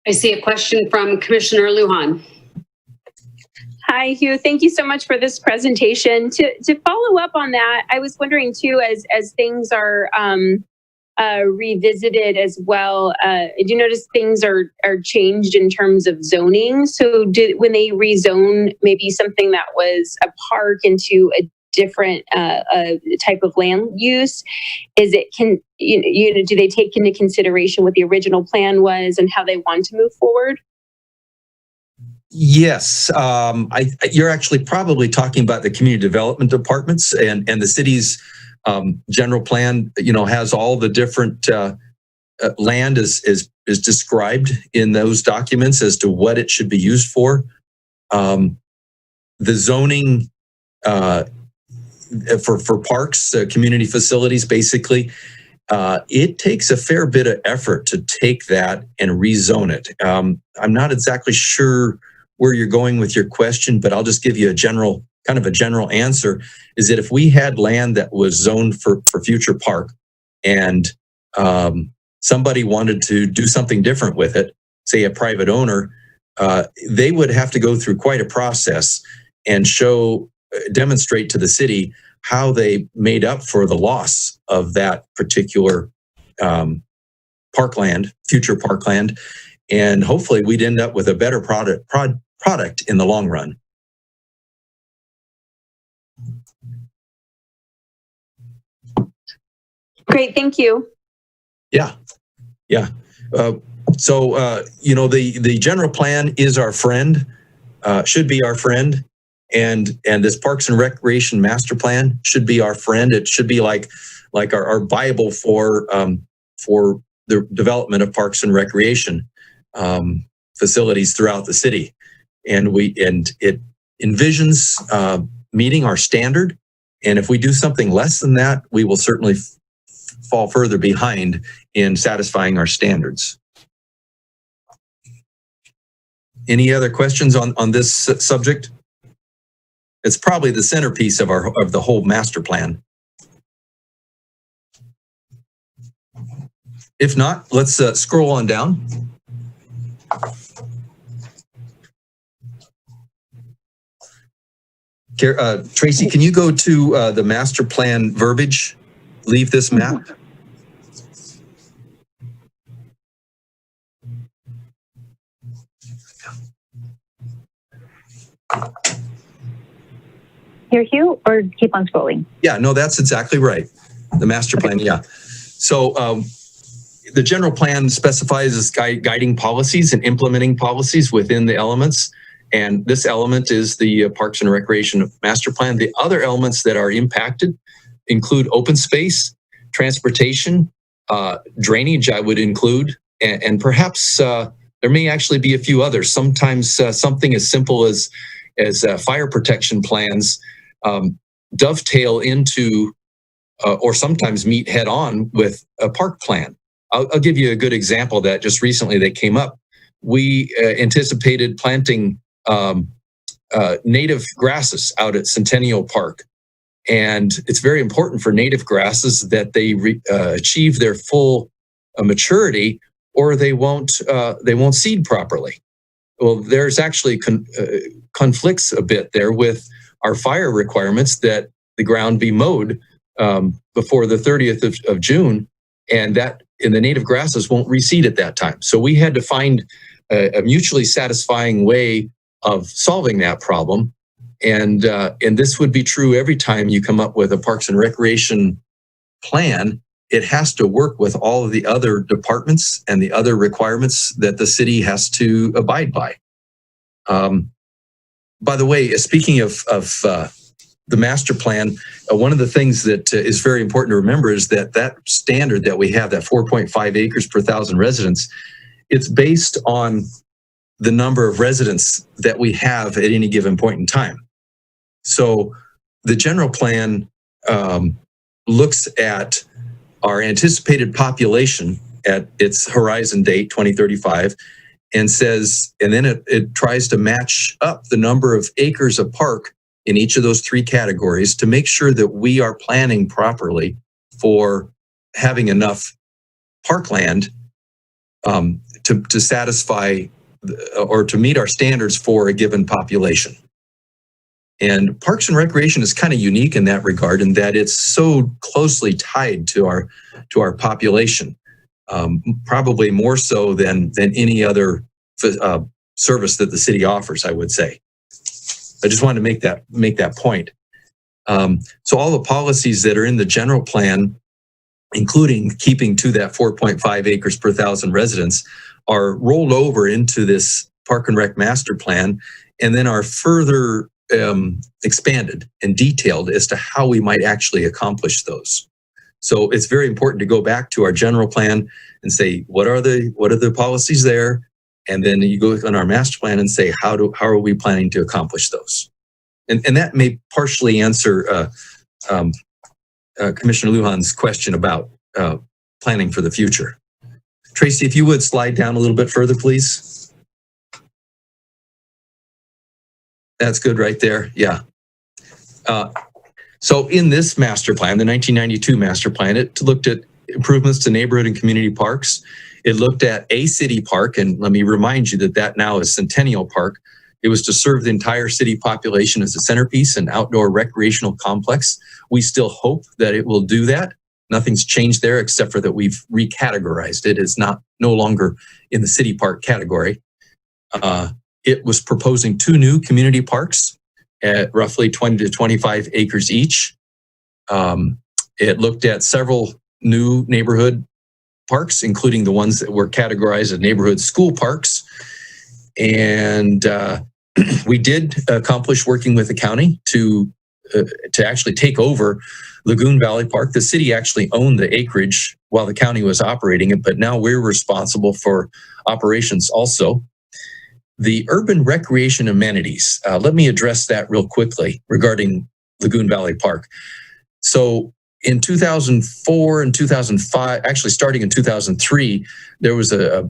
I see a question from Commissioner Lujan. Hi, Hugh. Thank you so much for this presentation. To follow up on that, I was wondering too, as things are revisited as well, do you notice things are changed in terms of zoning? So when they rezone maybe something that was a park into a different type of land use, do they take into consideration what the original plan was and how they want to move forward? Yes, you're actually probably talking about the community development departments, and the city's general plan, has all the different land is described in those documents as to what it should be used for. The zoning for parks, community facilities, basically, it takes a fair bit of effort to take that and rezone it. I'm not exactly sure where you're going with your question, but I'll just give you a general answer, is that if we had land that was zoned for future park and somebody wanted to do something different with it, say a private owner, they would have to go through quite a process and demonstrate to the city how they made up for the loss of that particular parkland, future parkland, and hopefully we'd end up with a better product in the long run. Great, thank you. Yeah. So the general plan is our friend, should be our friend, and this Parks and Recreation Master Plan should be our friend. It should be like our Bible for the development of parks and recreation facilities throughout the city, and it envisions meeting our standard. And if we do something less than that, we will certainly fall further behind in satisfying our standards. Any other questions on this subject? It's probably the centerpiece of the whole master plan. If not, let's scroll on down. Tracy, can you go to the master plan verbiage? Leave this map. Here, Hugh, or keep on scrolling? Yeah, no, that's exactly right. The master plan, yeah. So the general plan specifies as guiding policies and implementing policies within the elements. And this element is the Parks and Recreation Master Plan. The other elements that are impacted include open space, transportation, drainage I would include, and perhaps there may actually be a few others. Sometimes something as simple as fire protection plans dovetail into or sometimes meet head on with a park plan. I'll give you a good example that just recently they came up. We anticipated planting native grasses out at Centennial Park. And it's very important for native grasses that they achieve their full maturity, or they won't seed properly. Well, there's actually conflicts a bit there with our fire requirements that the ground be mowed before the 30th of June, and the native grasses won't reseed at that time. So we had to find a mutually satisfying way of solving that problem. And this would be true every time you come up with a Parks and Recreation plan. It has to work with all of the other departments and the other requirements that the city has to abide by. By the way, speaking of the master plan, one of the things that is very important to remember is that standard that we have, that 4.5 acres per 1,000 residents, it's based on the number of residents that we have at any given point in time. So the general plan looks at our anticipated population at its horizon date, 2035, and says, and then it tries to match up the number of acres of park in each of those three categories to make sure that we are planning properly for having enough parkland to satisfy or to meet our standards for a given population. And Parks and Recreation is kind of unique in that regard, in that it's so closely tied to our population, probably more so than any other service that the city offers, I would say. I just wanted to make that point. So all the policies that are in the general plan, including keeping to that 4.5 acres per 1,000 residents, are rolled over into this Park and Rec master plan, and then are further expanded and detailed as to how we might actually accomplish those. So it's very important to go back to our general plan and say, what are the policies there? And then you go on our master plan and say, how are we planning to accomplish those? And that may partially answer Commissioner Lujan's question about planning for the future. Tracy, if you would slide down a little bit further, please. That's good right there. Yeah. So in this master plan, the 1992 master plan, it looked at improvements to neighborhood and community parks. It looked at a city park, and let me remind you that now is Centennial Park. It was to serve the entire city population as a centerpiece and outdoor recreational complex. We still hope that it will do that. Nothing's changed there except for that we've recategorized it. It's no longer in the city park category. It was proposing 2 new community parks at roughly 20 to 25 acres each. It looked at several new neighborhood parks, including the ones that were categorized as neighborhood school parks. And we did accomplish working with the county to actually take over Lagoon Valley Park. The city actually owned the acreage while the county was operating it, but now we're responsible for operations also. The urban recreation amenities, let me address that real quickly regarding Lagoon Valley Park. So in 2004 and 2005, actually starting in 2003, there was a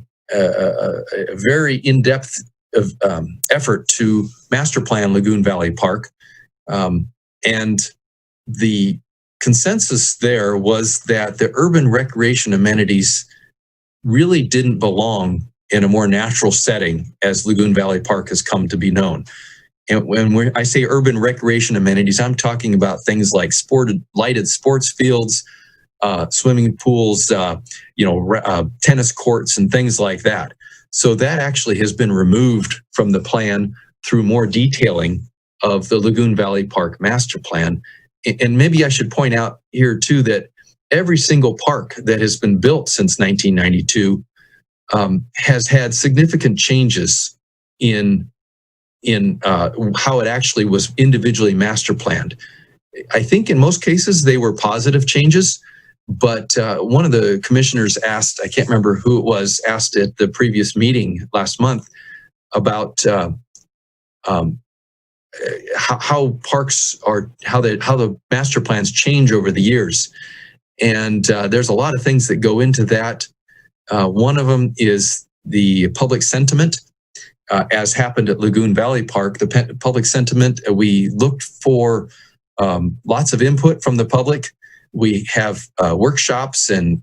very in-depth effort to master plan Lagoon Valley Park. And the consensus there was that the urban recreation amenities really didn't belong in a more natural setting as Lagoon Valley Park has come to be known. And when I say urban recreation amenities, I'm talking about things like lighted sports fields, swimming pools, tennis courts and things like that. So that actually has been removed from the plan through more detailing of the Lagoon Valley Park master plan. And maybe I should point out here too that every single park that has been built since 1992 has had significant changes in how it actually was individually master planned. I think in most cases they were positive changes, but one of the commissioners asked, I can't remember who it was, asked at the previous meeting last month about how parks are, how the master plans change over the years. And there's a lot of things that go into that. One of them is the public sentiment. As happened at Lagoon Valley Park, the public sentiment, we looked for lots of input from the public. We have workshops and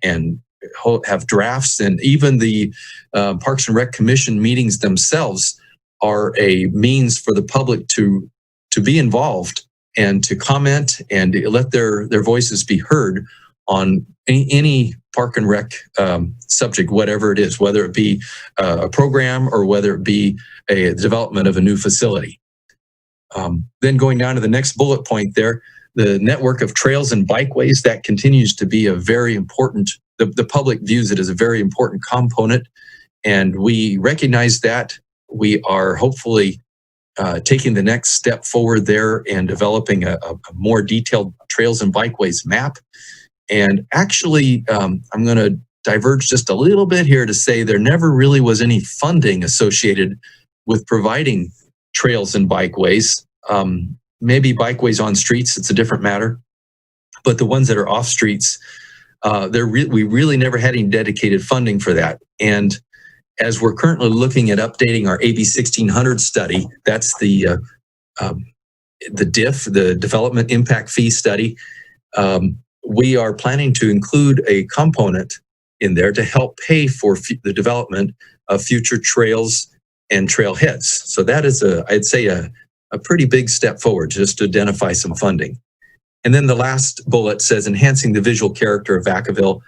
have drafts, and even the Parks and Rec Commission meetings themselves are a means for the public to be involved and to comment and let their voices be heard on any Park and Rec subject, whatever it is, whether it be a program or whether it be a development of a new facility. Then going down to the next bullet point there, the network of trails and bikeways, that continues to be a very important, the public views it as a very important component, and we recognize that. We are hopefully taking the next step forward there and developing a more detailed trails and bikeways map. And actually, I'm going to diverge just a little bit here to say there never really was any funding associated with providing trails and bikeways. Maybe bikeways on streets, it's a different matter. But the ones that are off streets, we really never had any dedicated funding for that. And as we're currently looking at updating our AB 1600 study, that's the DIF, the Development Impact Fee Study, we are planning to include a component in there to help pay for the development of future trails and trailheads. So that is, I'd say, a pretty big step forward just to identify some funding. And then the last bullet says enhancing the visual character of Vacaville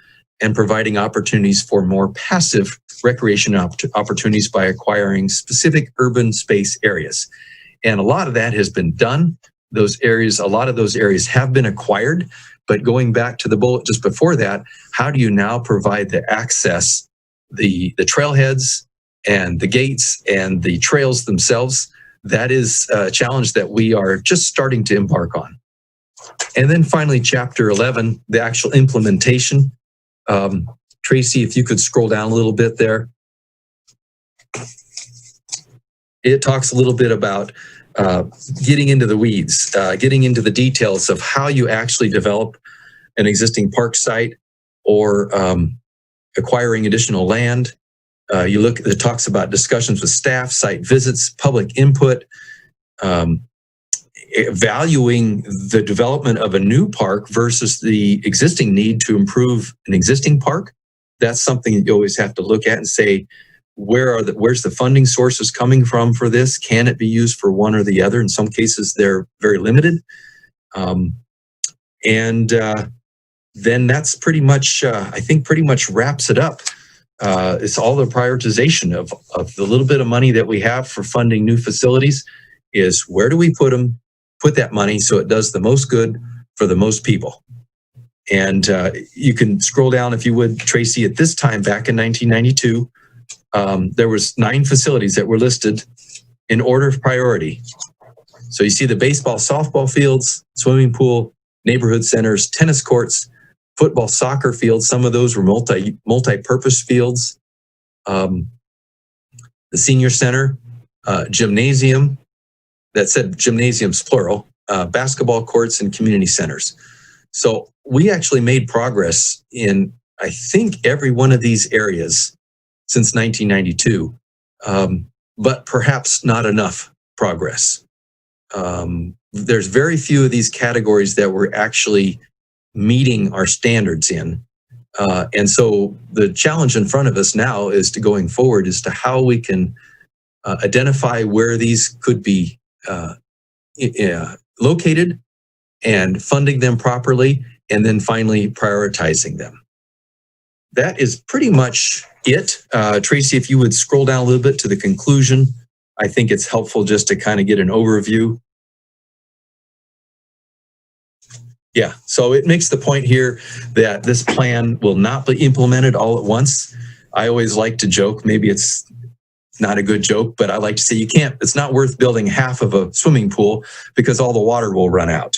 and providing opportunities for more passive recreation opportunities by acquiring specific urban space areas. And a lot of that has been done. Those areas, a lot of those areas have been acquired. But going back to the bullet just before that, how do you now provide the access, the trailheads and the gates and the trails themselves? That is a challenge that we are just starting to embark on. And then finally, chapter 11, the actual implementation. Tracy, if you could scroll down a little bit there. It talks a little bit about getting into the weeds, getting into the details of how you actually develop an existing park site or acquiring additional land. It talks about discussions with staff, site visits, public input, valuing the development of a new park versus the existing need to improve an existing park. That's something that you always have to look at and say, where's the funding sources coming from for this? Can it be used for one or the other? In some cases, they're very limited. Then that's pretty much, I think pretty much wraps it up. It's all the prioritization of the little bit of money that we have for funding new facilities is where do we put that money so it does the most good for the most people. And you can scroll down if you would, Tracy, at this time back in 1992, there was 9 facilities that were listed in order of priority. So you see the baseball, softball fields, swimming pool, neighborhood centers, tennis courts, football, soccer fields. Some of those were multi-purpose fields. The senior center, gymnasium, that said gymnasiums plural, basketball courts, and community centers. So we actually made progress in, I think, every one of these areas since 1992, but perhaps not enough progress. There's very few of these categories that we're actually meeting our standards in. And so the challenge in front of us now is to going forward is to how we can identify where these could be located and funding them properly, and then finally prioritizing them. That is pretty much it. Tracy, if you would scroll down a little bit to the conclusion, I think it's helpful just to kind of get an overview. Yeah, so it makes the point here that this plan will not be implemented all at once. I always like to joke, maybe it's not a good joke, but I like to say it's not worth building half of a swimming pool because all the water will run out.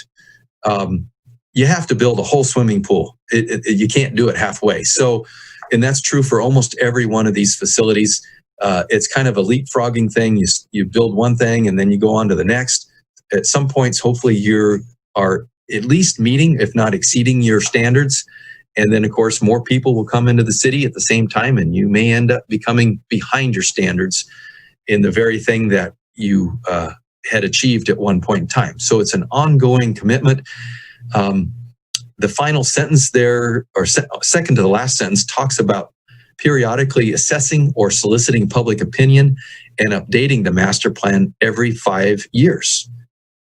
You have to build a whole swimming pool. You can't do it halfway. So, and that's true for almost every one of these facilities. It's kind of a leapfrogging thing. You build one thing and then you go on to the next. At some points, hopefully you are at least meeting, if not exceeding your standards. And then, of course, more people will come into the city at the same time, and you may end up becoming behind your standards in the very thing that you had achieved at one point in time. So it's an ongoing commitment. The final sentence there, or second to the last sentence, talks about periodically assessing or soliciting public opinion and updating the master plan every 5 years.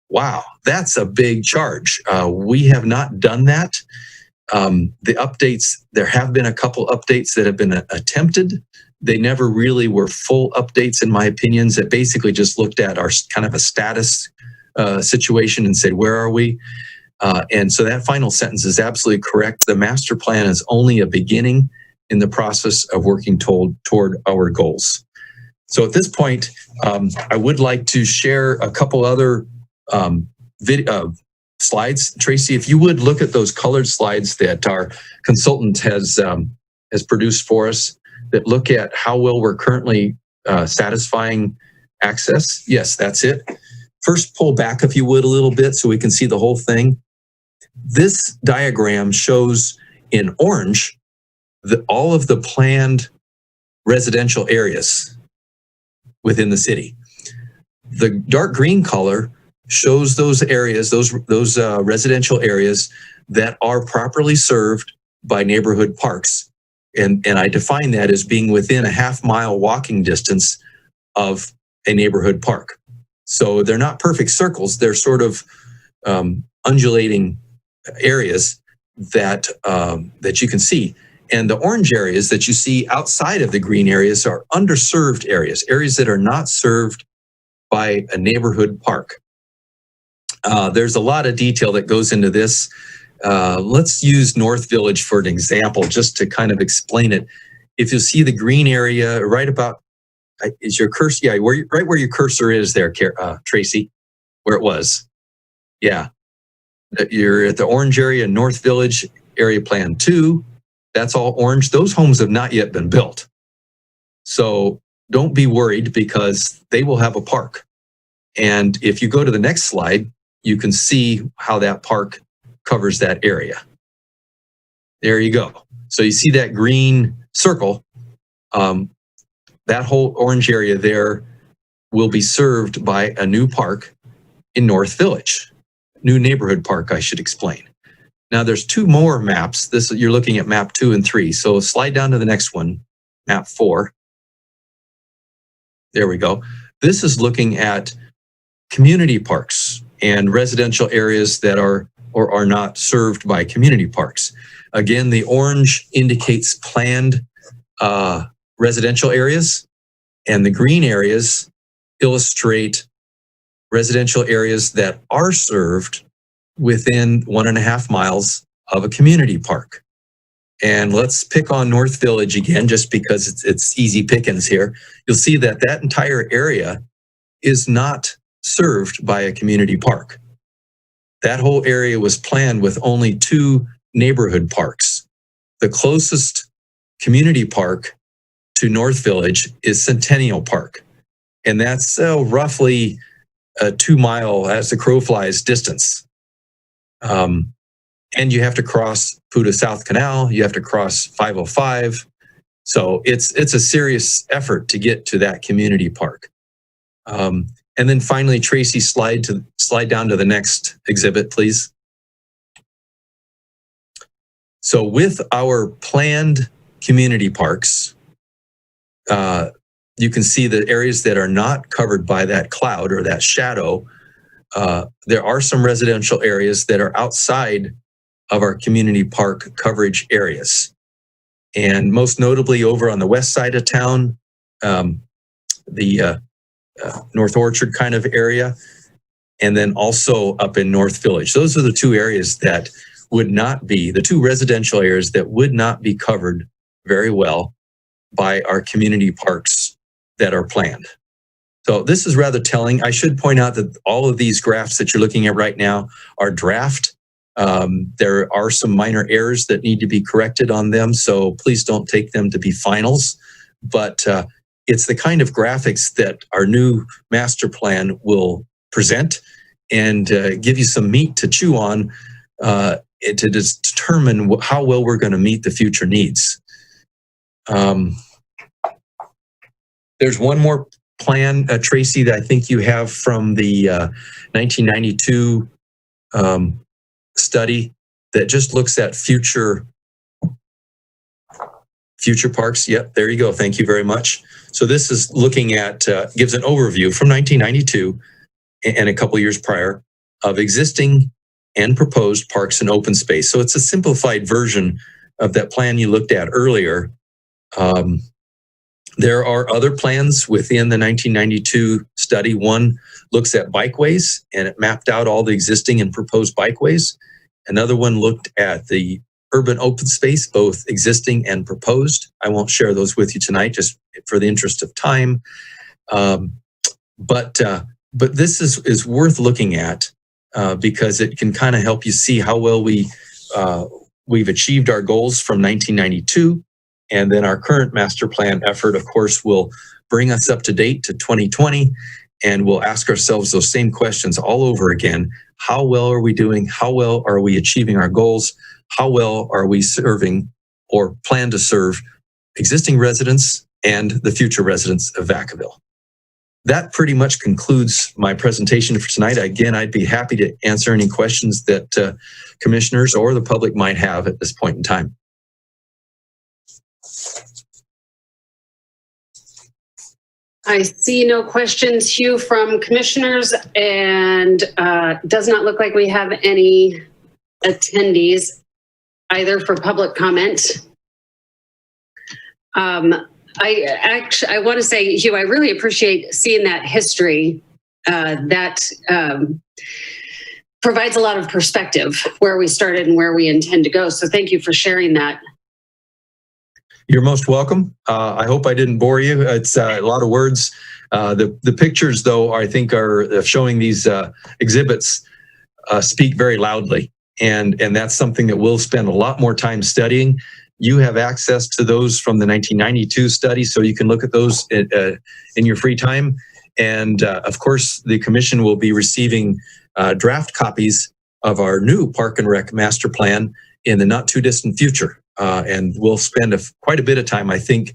Wow, that's a big charge. We have not done that. The updates, there have been a couple updates that have been attempted. They never really were full updates, in my opinions, that basically just looked at our kind of a status situation and said, where are we? And so that final sentence is absolutely correct. The master plan is only a beginning in the process of working toward our goals. So at this point, I would like to share a couple other slides. Tracy, if you would look at those colored slides that our consultant has produced for us that look at how well we're currently satisfying access. Yes, that's it. First, pull back, if you would, a little bit so we can see the whole thing. this diagram shows in orange all of the planned residential areas within the city. The dark green color shows those areas, those residential areas that are properly served by neighborhood parks. And I define that as being within a half-mile walking distance of a neighborhood park. So they're not perfect circles. They're sort of undulating areas that that you can see. And the orange areas that you see outside of the green areas are underserved areas, areas that are not served by a neighborhood park. There's a lot of detail that goes into this. Let's use North Village for an example, just to kind of explain it. If you see the green area right about, is your cursor? Yeah, right where your cursor is there, Tracy, where it was. Yeah, you're at the orange area, North Village Area Plan 2. That's all orange. Those homes have not yet been built. So don't be worried, because they will have a park. And if you go to the next slide, you can see how that park covers that area. There you go. So you see that green circle, that whole orange area there will be served by a new park in North Village. New neighborhood park, I should explain. Now there's two more maps. You're looking at map 2 and 3. So slide down to the next one, map 4. There we go. This is looking at community parks and residential areas that are or are not served by community parks. Again, the orange indicates planned residential areas, and the green areas illustrate residential areas that are served within 1.5 miles of a community park. And let's pick on North Village again, just because it's easy pickings here. You'll see that that entire area is not served by a community park. That whole area was planned with only 2 neighborhood parks. The closest community park to North Village is Centennial Park. And that's roughly a 2-mile, as the crow flies, distance. And you have to cross Puda South Canal, you have to cross 505. So it's a serious effort to get to that community park. And then finally, Tracy, slide down to the next exhibit, please. So with our planned community parks, you can see the areas that are not covered by that cloud or that shadow. There are some residential areas that are outside of our community park coverage areas. And most notably over on the west side of town, the North Orchard kind of area, and then also up in North Village. Those are the 2 areas that would not be, the 2 residential areas that would not be covered very well by our community parks that are planned. So this is rather telling. I should point out that all of these graphs that you're looking at right now are draft. There are some minor errors that need to be corrected on them, so please don't take them to be finals. But it's the kind of graphics that our new master plan will present and give you some meat to chew on to determine how well we're going to meet the future needs. There's one more plan, Tracy, that I think you have from the 1992 study that just looks at future parks. Yep, there you go. Thank you very much. So this is looking at, gives an overview from 1992 and a couple years prior of existing and proposed parks and open space. So it's a simplified version of that plan you looked at earlier. There are other plans within the 1992 study. One looks at bikeways, and it mapped out all the existing and proposed bikeways. Another one looked at the urban open space, both existing and proposed. I won't share those with you tonight, just for the interest of time. But this is worth looking at because it can kind of help you see how well we've achieved our goals from 1992. And then our current master plan effort, of course, will bring us up to date to 2020, and we'll ask ourselves those same questions all over again. how well are we doing? How well are we achieving our goals? How well are we serving or plan to serve existing residents and the future residents of Vacaville? That pretty much concludes my presentation for tonight. Again, I'd be happy to answer any questions that commissioners or the public might have at this point in time. I see no questions, Hugh, from commissioners, and does not look like we have any attendees either for public comment. I want to say, Hugh, I really appreciate seeing that history. That provides a lot of perspective where we started and where we intend to go. So thank you for sharing that. You're most welcome. I hope I didn't bore you. It's a lot of words. The pictures, though, I think are showing these exhibits speak very loudly. And that's something that we'll spend a lot more time studying. You have access to those from the 1992 study, so you can look at those in your free time. And of course, the commission will be receiving draft copies of our new Park and Rec master plan in the not too distant future. And we'll spend quite a bit of time, I think,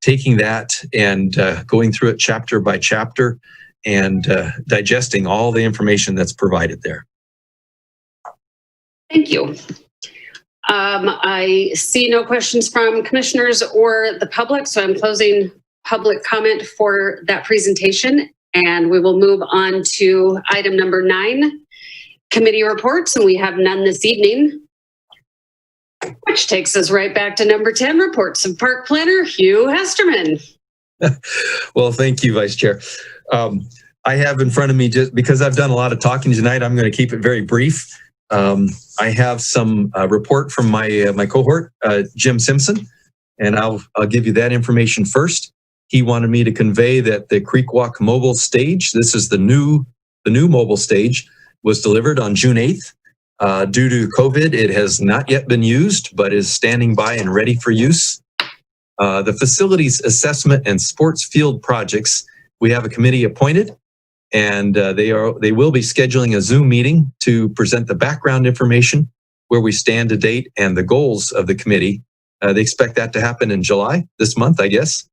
taking that and going through it chapter by chapter and digesting all the information that's provided there. Thank you. I see no questions from commissioners or the public, so I'm closing public comment for that presentation, and we will move on to item number 9, committee reports, and we have none this evening, which takes us right back to number 10, reports of Park Planner Hugh Hesterman. Well, thank you, Vice Chair. I have in front of me, just because I've done a lot of talking tonight, I'm going to keep it very brief. I have some report from my cohort, Jim Simpson, and I'll give you that information first. He wanted me to convey that the Creek Walk mobile stage, this is the new mobile stage, was delivered on June 8th. Due to COVID, it has not yet been used, but is standing by and ready for use. The facilities assessment and sports field projects, we have a committee appointed, and they will be scheduling a Zoom meeting to present the background information, where we stand to date, and the goals of the committee. They expect that to happen in July, this month, I guess.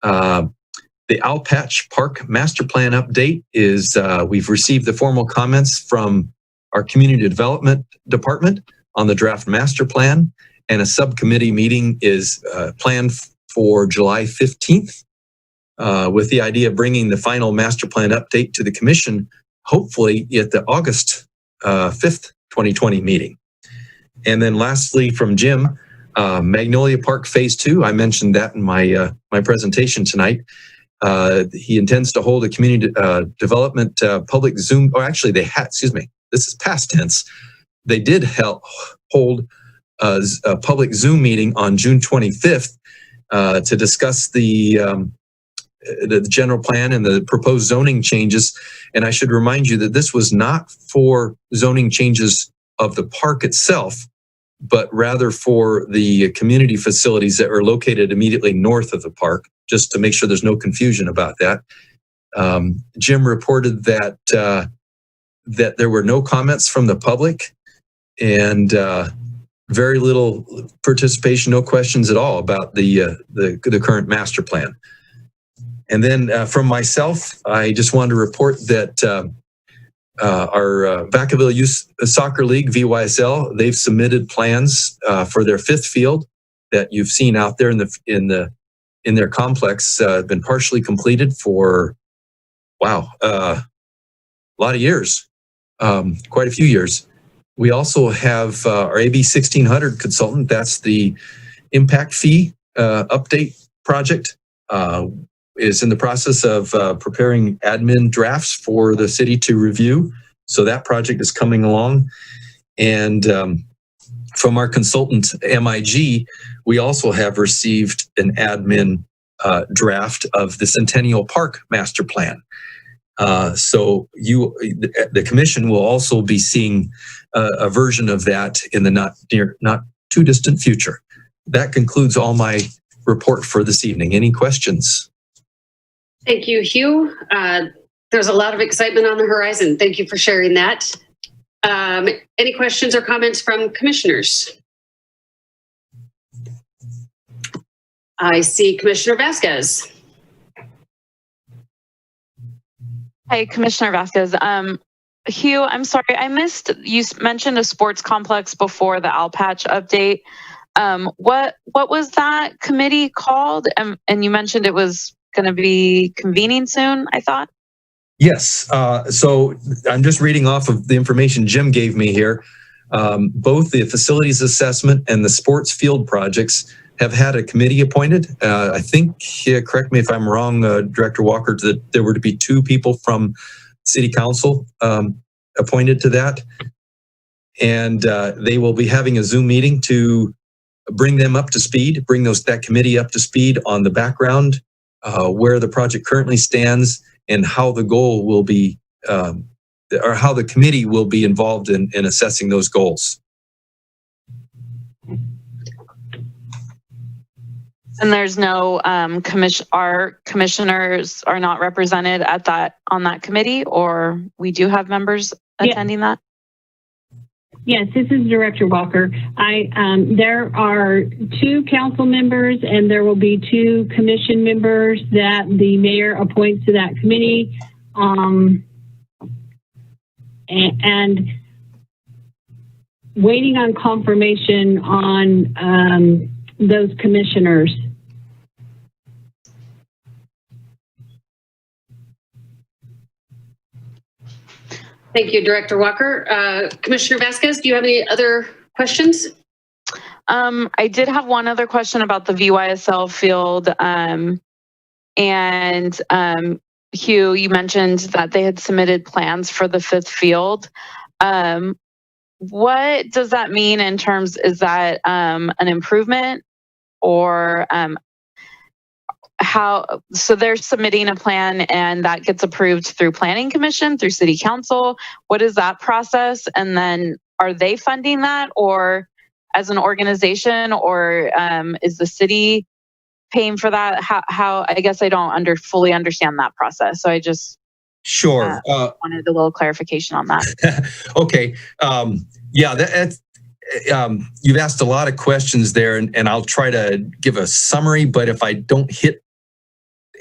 The Owl Patch Park Master Plan update is, we've received the formal comments from our Community Development Department on the draft master plan, and a subcommittee meeting is planned for July 15th. With the idea of bringing the final master plan update to the commission, hopefully at the August 5th, 2020 meeting. And then lastly, from Jim, Magnolia Park Phase 2, I mentioned that in my presentation tonight. He intends to hold a community development public Zoom, or actually they had, excuse me, this is past tense. They did hold a public Zoom meeting on June 25th to discuss the general plan and the proposed zoning changes. And I should remind you that this was not for zoning changes of the park itself, but rather for the community facilities that are located immediately north of the park, just to make sure there's no confusion about that. Jim reported that that there were no comments from the public and very little participation, no questions at all about the current master plan. And then from myself, I just wanted to report that our Vacaville Youth Soccer League, VYSL, they've submitted plans for their 5th field that you've seen out there in their complex, been partially completed for, wow, a lot of years, quite a few years. We also have our AB 1600 consultant. That's the impact fee update project. Is in the process of preparing admin drafts for the city to review. So that project is coming along. And from our consultant, MIG, we also have received an admin draft of the Centennial Park master plan. So the commission will also be seeing a version of that in the not too distant future. That concludes all my report for this evening. Any questions? Thank you, Hugh. There's a lot of excitement on the horizon. Thank you for sharing that. Any questions or comments from commissioners? I see Commissioner Vasquez. Hi, Commissioner Vasquez. Hugh, I'm sorry, I missed, you mentioned a sports complex before the Alpatch update. What was that committee called? And you mentioned it was going to be convening soon, I thought? Yes. So I'm just reading off of the information Jim gave me here. Both the facilities assessment and the sports field projects have had a committee appointed. I think, correct me if I'm wrong, Director Walker, that there were to be 2 people from City Council appointed to that. And they will be having a Zoom meeting to bring them up to speed, bring that committee up to speed on the background, where the project currently stands, and how the goal will be, or how the committee will be involved in assessing those goals. And there's no our commissioners are not represented at on that committee, or we do have members attending that? Yes, this is Director Walker. There are 2 council members and there will be 2 commission members that the mayor appoints to that committee. And waiting on confirmation on those commissioners. Thank you, Director Walker. Commissioner Vasquez, do you have any other questions? I did have one other question about the VYSL field. Hugh, you mentioned that they had submitted plans for the 5th field. What does that mean in terms, is that an improvement, or so they're submitting a plan and that gets approved through Planning Commission, through City Council? What is that process? And then are they funding that, or as an organization, or is the city paying for that? How I guess I don't fully understand that process. So I just wanted a little clarification on that. Okay. Yeah, you've asked a lot of questions there, and I'll try to give a summary, but if I don't hit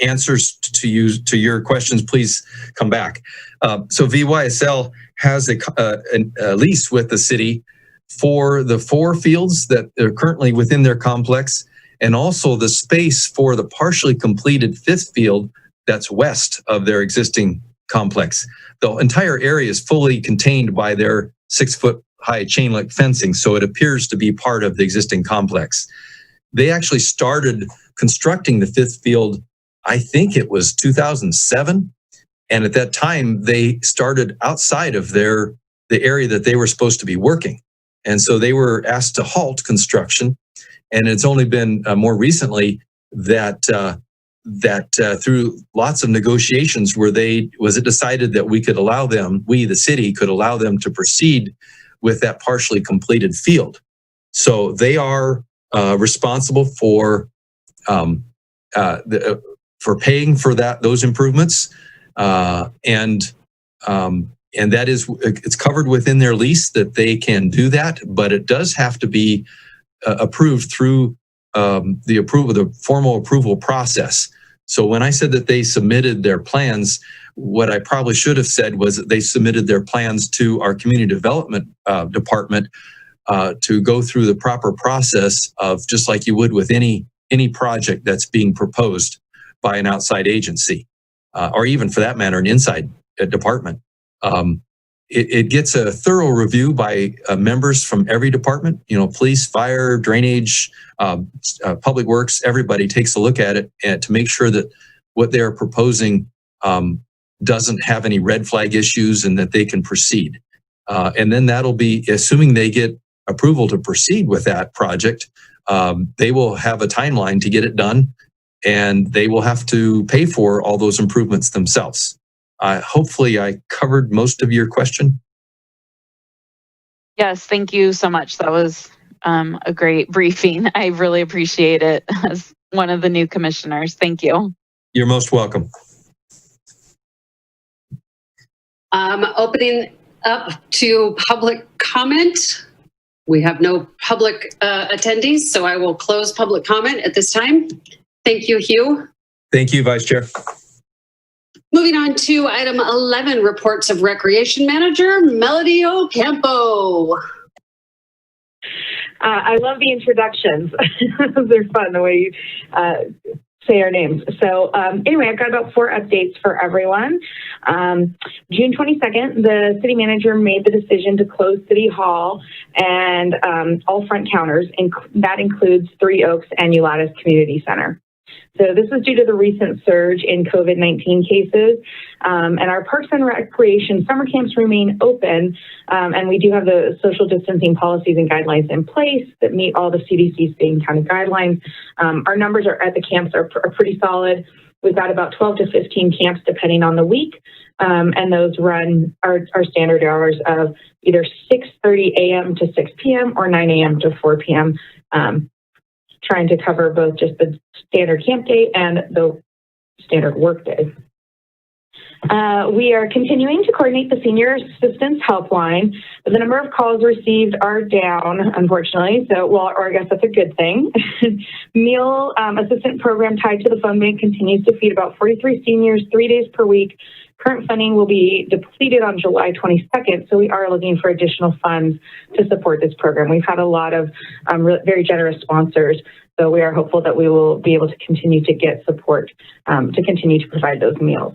answers to your questions, please come back. So VYSL has a lease with the city for the 4 fields that are currently within their complex, and also the space for the partially completed 5th field that's west of their existing complex. The entire area is fully contained by their 6-foot-high chain link fencing, so it appears to be part of the existing complex. They actually started constructing the 5th field, I think it was 2007, and at that time they started outside of the area that they were supposed to be working, and so they were asked to halt construction. And it's only been more recently that through lots of negotiations was it decided that we, the city, could allow them to proceed with that partially completed field. So they are responsible for paying for those improvements, and that it's covered within their lease that they can do that, but it does have to be approved through the formal approval process. So when I said that they submitted their plans, what I probably should have said was that they submitted their plans to our community development department to go through the proper process of, just like you would with any project that's being proposed by an outside agency, or even for that matter, an inside department. It gets a thorough review by members from every department, police, fire, drainage, public works. Everybody takes a look at it and to make sure that what they're proposing doesn't have any red flag issues and that they can proceed. And then that'll be, assuming they get approval to proceed with that project, they will have a timeline to get it done, and they will have to pay for all those improvements themselves. Hopefully I covered most of your question. Yes, thank you so much. That was a great briefing. I really appreciate it as one of the new commissioners. Thank you. You're most welcome. Opening up to public comment. We have no public attendees, so I will close public comment at this time. Thank you, Hugh. Thank you, Vice Chair. Moving on to item 11, reports of Recreation Manager, Melody Ocampo. I love the introductions. They're fun, the way you say our names. So anyway, I've got about 4 updates for everyone. June 22nd, the city manager made the decision to close City Hall and all front counters, and that includes Three Oaks and Ulatis Community Center. So this is due to the recent surge in COVID-19 cases, and our Parks and Recreation summer camps remain open, and we do have the social distancing policies and guidelines in place that meet all the CDC state and county guidelines. Our numbers at the camps are pretty solid. We've got about 12 to 15 camps depending on the week, and those run our standard hours of either 6:30 a.m. to 6 p.m. or 9 a.m. to 4 p.m., trying to cover both just the standard camp day and the standard work day. We are continuing to coordinate the Senior Assistance Helpline, but the number of calls received are down, unfortunately. So, or I guess that's a good thing. Meal Assistant Program tied to the phone bank continues to feed about 43 seniors 3 days per week. Current funding will be depleted on July 22nd, so we are looking for additional funds to support this program. We've had a lot of very generous sponsors, so we are hopeful that we will be able to continue to get support to continue to provide those meals.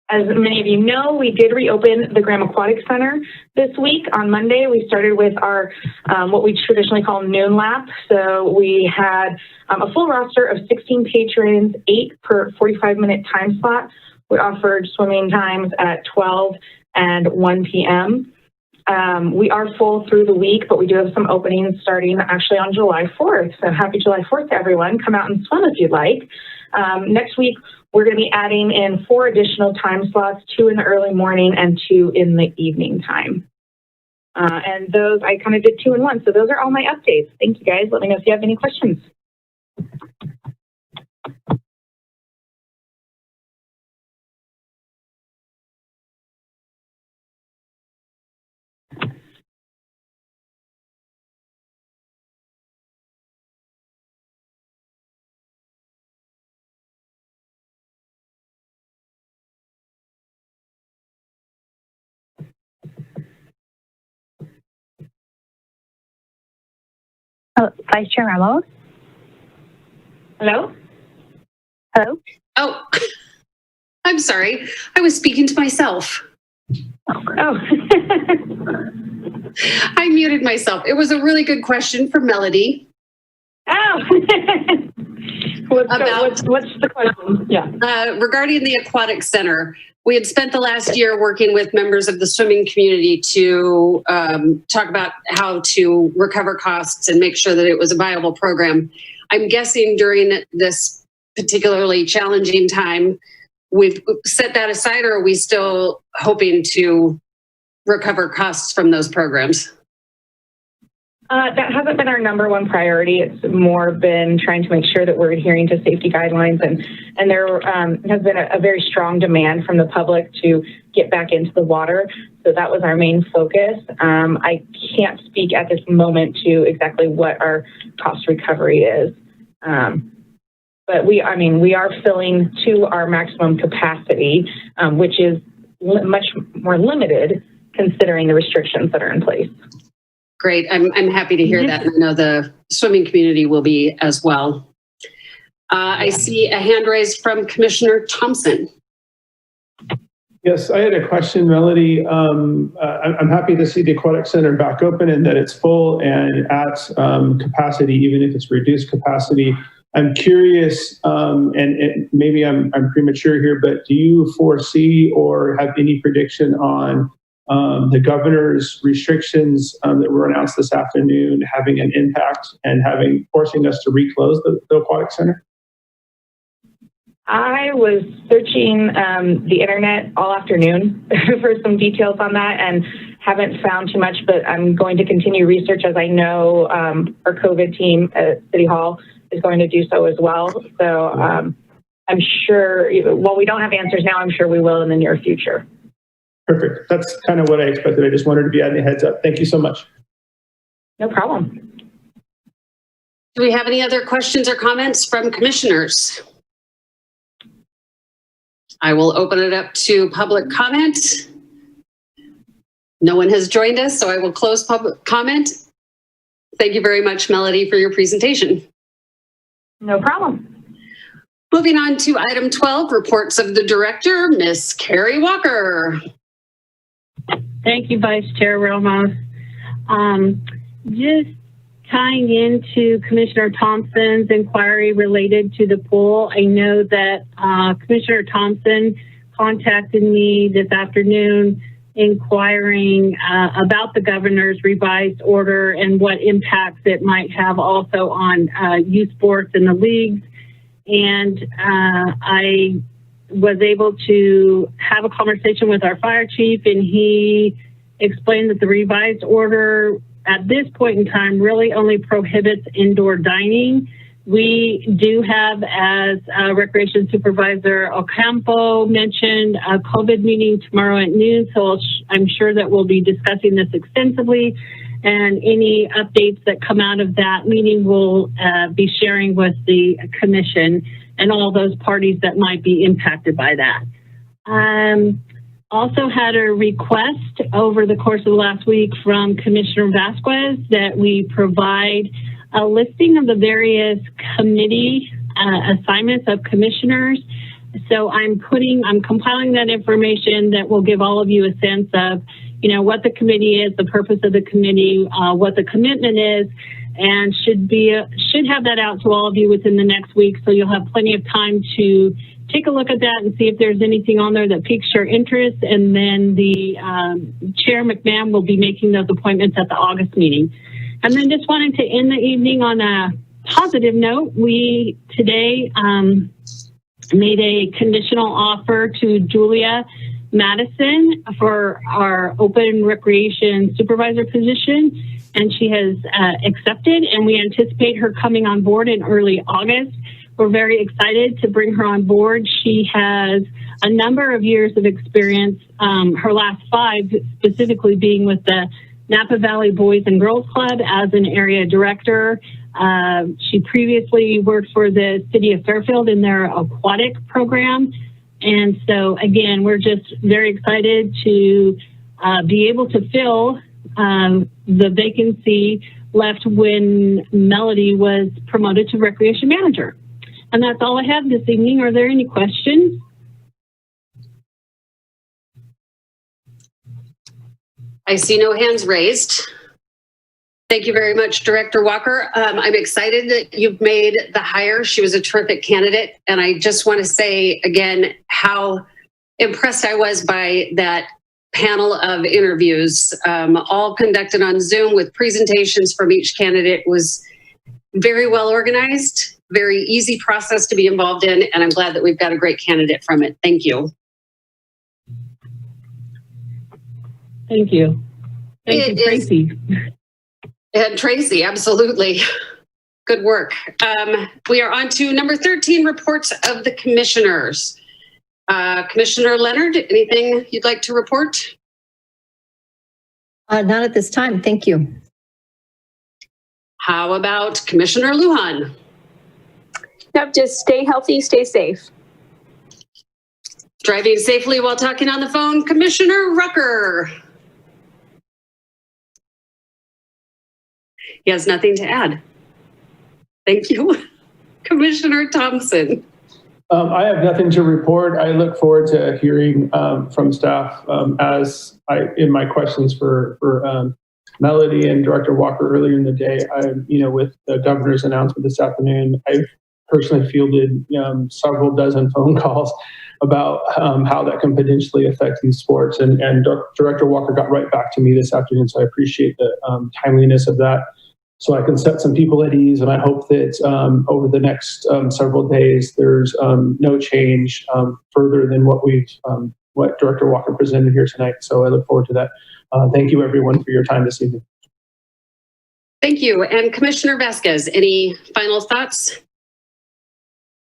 As many of you know, we did reopen the Graham Aquatic Center this week. On Monday, we started with our what we traditionally call noon lap. So we had a full roster of 16 patrons, 8 per 45-minute time slot. We offered swimming times at 12 and 1 p.m. We are full through the week, but we do have some openings starting actually on July 4th. So happy July 4th to everyone. Come out and swim if you'd like. Next week, we're going to be adding in 4 additional time slots, 2 in the early morning and 2 in the evening time. And those, I kind of did 2 in 1. So those are all my updates. Thank you, guys. Let me know if you have any questions. Vice Chair Ramos? Hello? Hello? Oh, I'm sorry. I was speaking to myself. Oh. I muted myself. It was a really good question for Melody. Oh. What's the question? Yeah. Regarding the aquatic center, we had spent the last year working with members of the swimming community to talk about how to recover costs and make sure that it was a viable program. I'm guessing during this particularly challenging time, we've set that aside, or are we still hoping to recover costs from those programs? That hasn't been our number one priority. It's more been trying to make sure that we're adhering to safety guidelines, and there has been a very strong demand from the public to get back into the water. So that was our main focus. I can't speak at this moment to exactly what our cost recovery is. But we are filling to our maximum capacity, which is much more limited considering the restrictions that are in place. Great. I'm happy to hear that. And I know the swimming community will be as well. I see a hand raised from Commissioner Thompson. Yes, I had a question, Melody. I'm happy to see the aquatic center back open and that it's full and at capacity, even if it's reduced capacity. I'm curious, and maybe I'm premature here, but do you foresee or have any prediction on the governor's restrictions that were announced this afternoon having an impact and forcing us to reclose the aquatic center? I was searching the internet all afternoon for some details on that and haven't found too much, but I'm going to continue research, as I know our COVID team at City Hall is going to do so as well. So I'm sure, while we don't have answers now, I'm sure we will in the near future. Perfect. That's kind of what I expected. I just wanted to be adding a heads up. Thank you so much. No problem. Do we have any other questions or comments from commissioners? I will open it up to public comment. No one has joined us, so I will close public comment. Thank you very much, Melody, for your presentation. No problem. Moving on to item 12, reports of the director, Miss Carrie Walker. Thank you, Vice Chair Ramos. Just tying into Commissioner Thompson's inquiry related to the pool, I know that Commissioner Thompson contacted me this afternoon inquiring about the governor's revised order and what impacts it might have also on youth sports in the leagues. And I was able to have a conversation with our fire chief, and he explained that the revised order at this point in time really only prohibits indoor dining. We do have, as Recreation Supervisor Ocampo mentioned, a COVID meeting tomorrow at noon, so I'm sure that we'll be discussing this extensively, and any updates that come out of that meeting we'll be sharing with the commission and all those parties that might be impacted by that. Also had a request over the course of the last week from Commissioner Vasquez that we provide a listing of the various committee assignments of commissioners. So I'm compiling that information that will give all of you a sense of, you know, what the committee is, the purpose of the committee, what the commitment is, and should have that out to all of you within the next week. So you'll have plenty of time to take a look at that and see if there's anything on there that piques your interest. And then the Chair McMahon will be making those appointments at the August meeting. And then just wanted to end the evening on a positive note. We today made a conditional offer to Julia Madison for our open recreation supervisor position, and she has accepted, and we anticipate her coming on board in early August. We're very excited to bring her on board. She has a number of years of experience, her last 5 specifically being with the Napa Valley Boys and Girls Club as an area director. She previously worked for the city of Fairfield in their aquatic program. And so, again, we're just very excited to be able to fill the vacancy left when Melody was promoted to recreation manager. And that's all I have this evening. Are there any questions? I see no hands raised. Thank you very much, Director Walker. I'm excited that you've made the hire. She was a terrific candidate. And I just want to say again how impressed I was by that panel of interviews, all conducted on Zoom with presentations from each candidate. Was very well organized, very easy process to be involved in. And I'm glad that we've got a great candidate from it. Thank you. Thank you. Thank you, Tracy. And Tracy, absolutely. Good work. We are on to number 13, reports of the commissioners. Commissioner Leonard, anything you'd like to report? Not at this time. Thank you. How about Commissioner Lujan? Nope, just stay healthy, stay safe. Driving safely while talking on the phone, Commissioner Rucker. He has nothing to add. Thank you. Commissioner Thompson. I have nothing to report. I look forward to hearing from staff as in my questions for Melody and Director Walker earlier in the day. With the governor's announcement this afternoon, I've personally fielded several dozen phone calls about how that can potentially affect these sports. And Director Walker got right back to me this afternoon, so I appreciate the timeliness of that. So I can set some people at ease, and I hope that over the next several days, there's no change further than what Director Walker presented here tonight. So I look forward to that. Thank you, everyone, for your time this evening. Thank you. And Commissioner Vasquez, any final thoughts?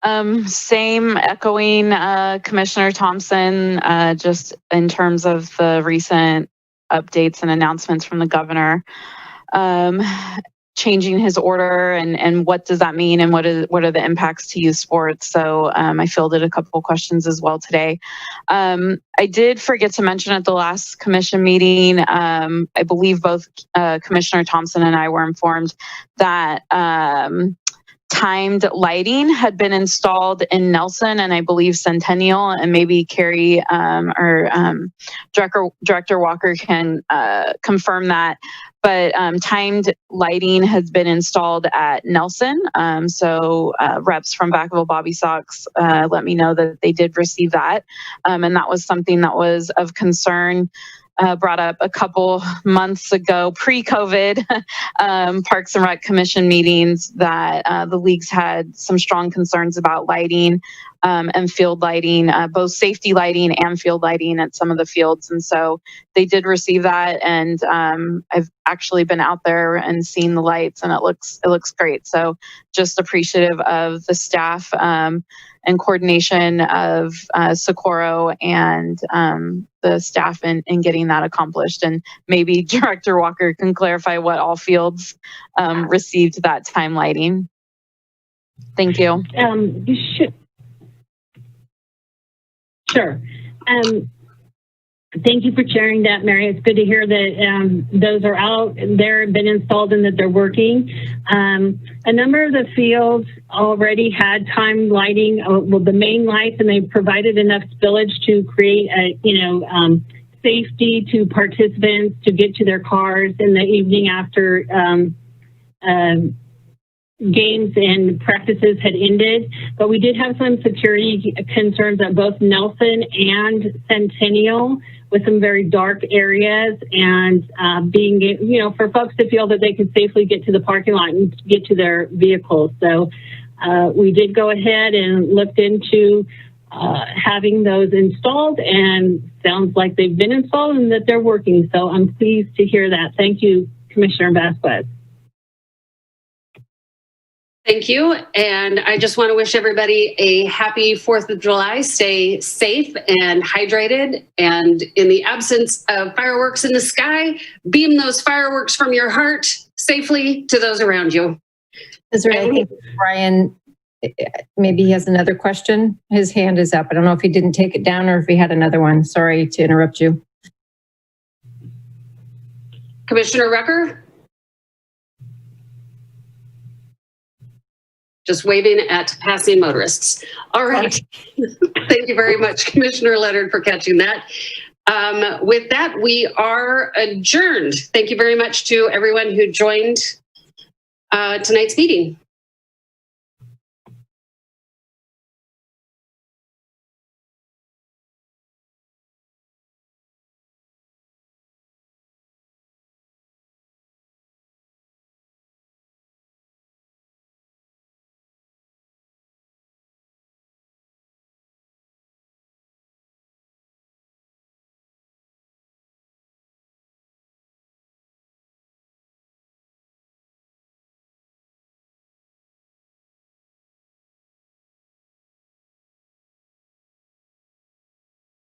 Same, echoing Commissioner Thompson, just in terms of the recent updates and announcements from the governor, changing his order, and what does that mean, and what are the impacts to youth sports. So I fielded a couple of questions as well today. I did forget to mention at the last commission meeting, I believe both Commissioner Thompson and I were informed that timed lighting had been installed in Nelson and I believe Centennial, and maybe Carrie or Director Walker can confirm that. But timed lighting has been installed at Nelson. So reps from Vacaville Bobby Sox let me know that they did receive that. And that was something that was of concern, brought up a couple months ago, pre-COVID, Parks and Rec Commission meetings, that the leagues had some strong concerns about lighting and field lighting, both safety lighting and field lighting at some of the fields. And so they did receive that, and I've actually been out there and seen the lights, and it looks great. So just appreciative of the staff and coordination of Socorro and the staff in getting that accomplished. And maybe Director Walker can clarify what all fields received that time lighting. Thank you. You should. Sure. Thank you for sharing that, Mary. It's good to hear that those are out there, been installed, and that they're working. A number of the fields already had time lighting, well, the main lights, and they provided enough spillage to create a, safety to participants to get to their cars in the evening after games and practices had ended. But we did have some security concerns at both Nelson and Centennial, with some very dark areas, and being, for folks to feel that they could safely get to the parking lot and get to their vehicles. So we did go ahead and looked into having those installed, and sounds like they've been installed and that they're working. So I'm pleased to hear that. Thank you, Commissioner Vasquez. Thank you. And I just want to wish everybody a happy 4th of July. Stay safe and hydrated. And in the absence of fireworks in the sky, beam those fireworks from your heart safely to those around you. Is there anything, Brian, maybe he has another question? His hand is up. I don't know if he didn't take it down or if he had another one. Sorry to interrupt you. Commissioner Rucker? Just waving at passing motorists. All right. Thank you very much, Commissioner Leonard, for catching that. With that, we are adjourned. Thank you very much to everyone who joined tonight's meeting.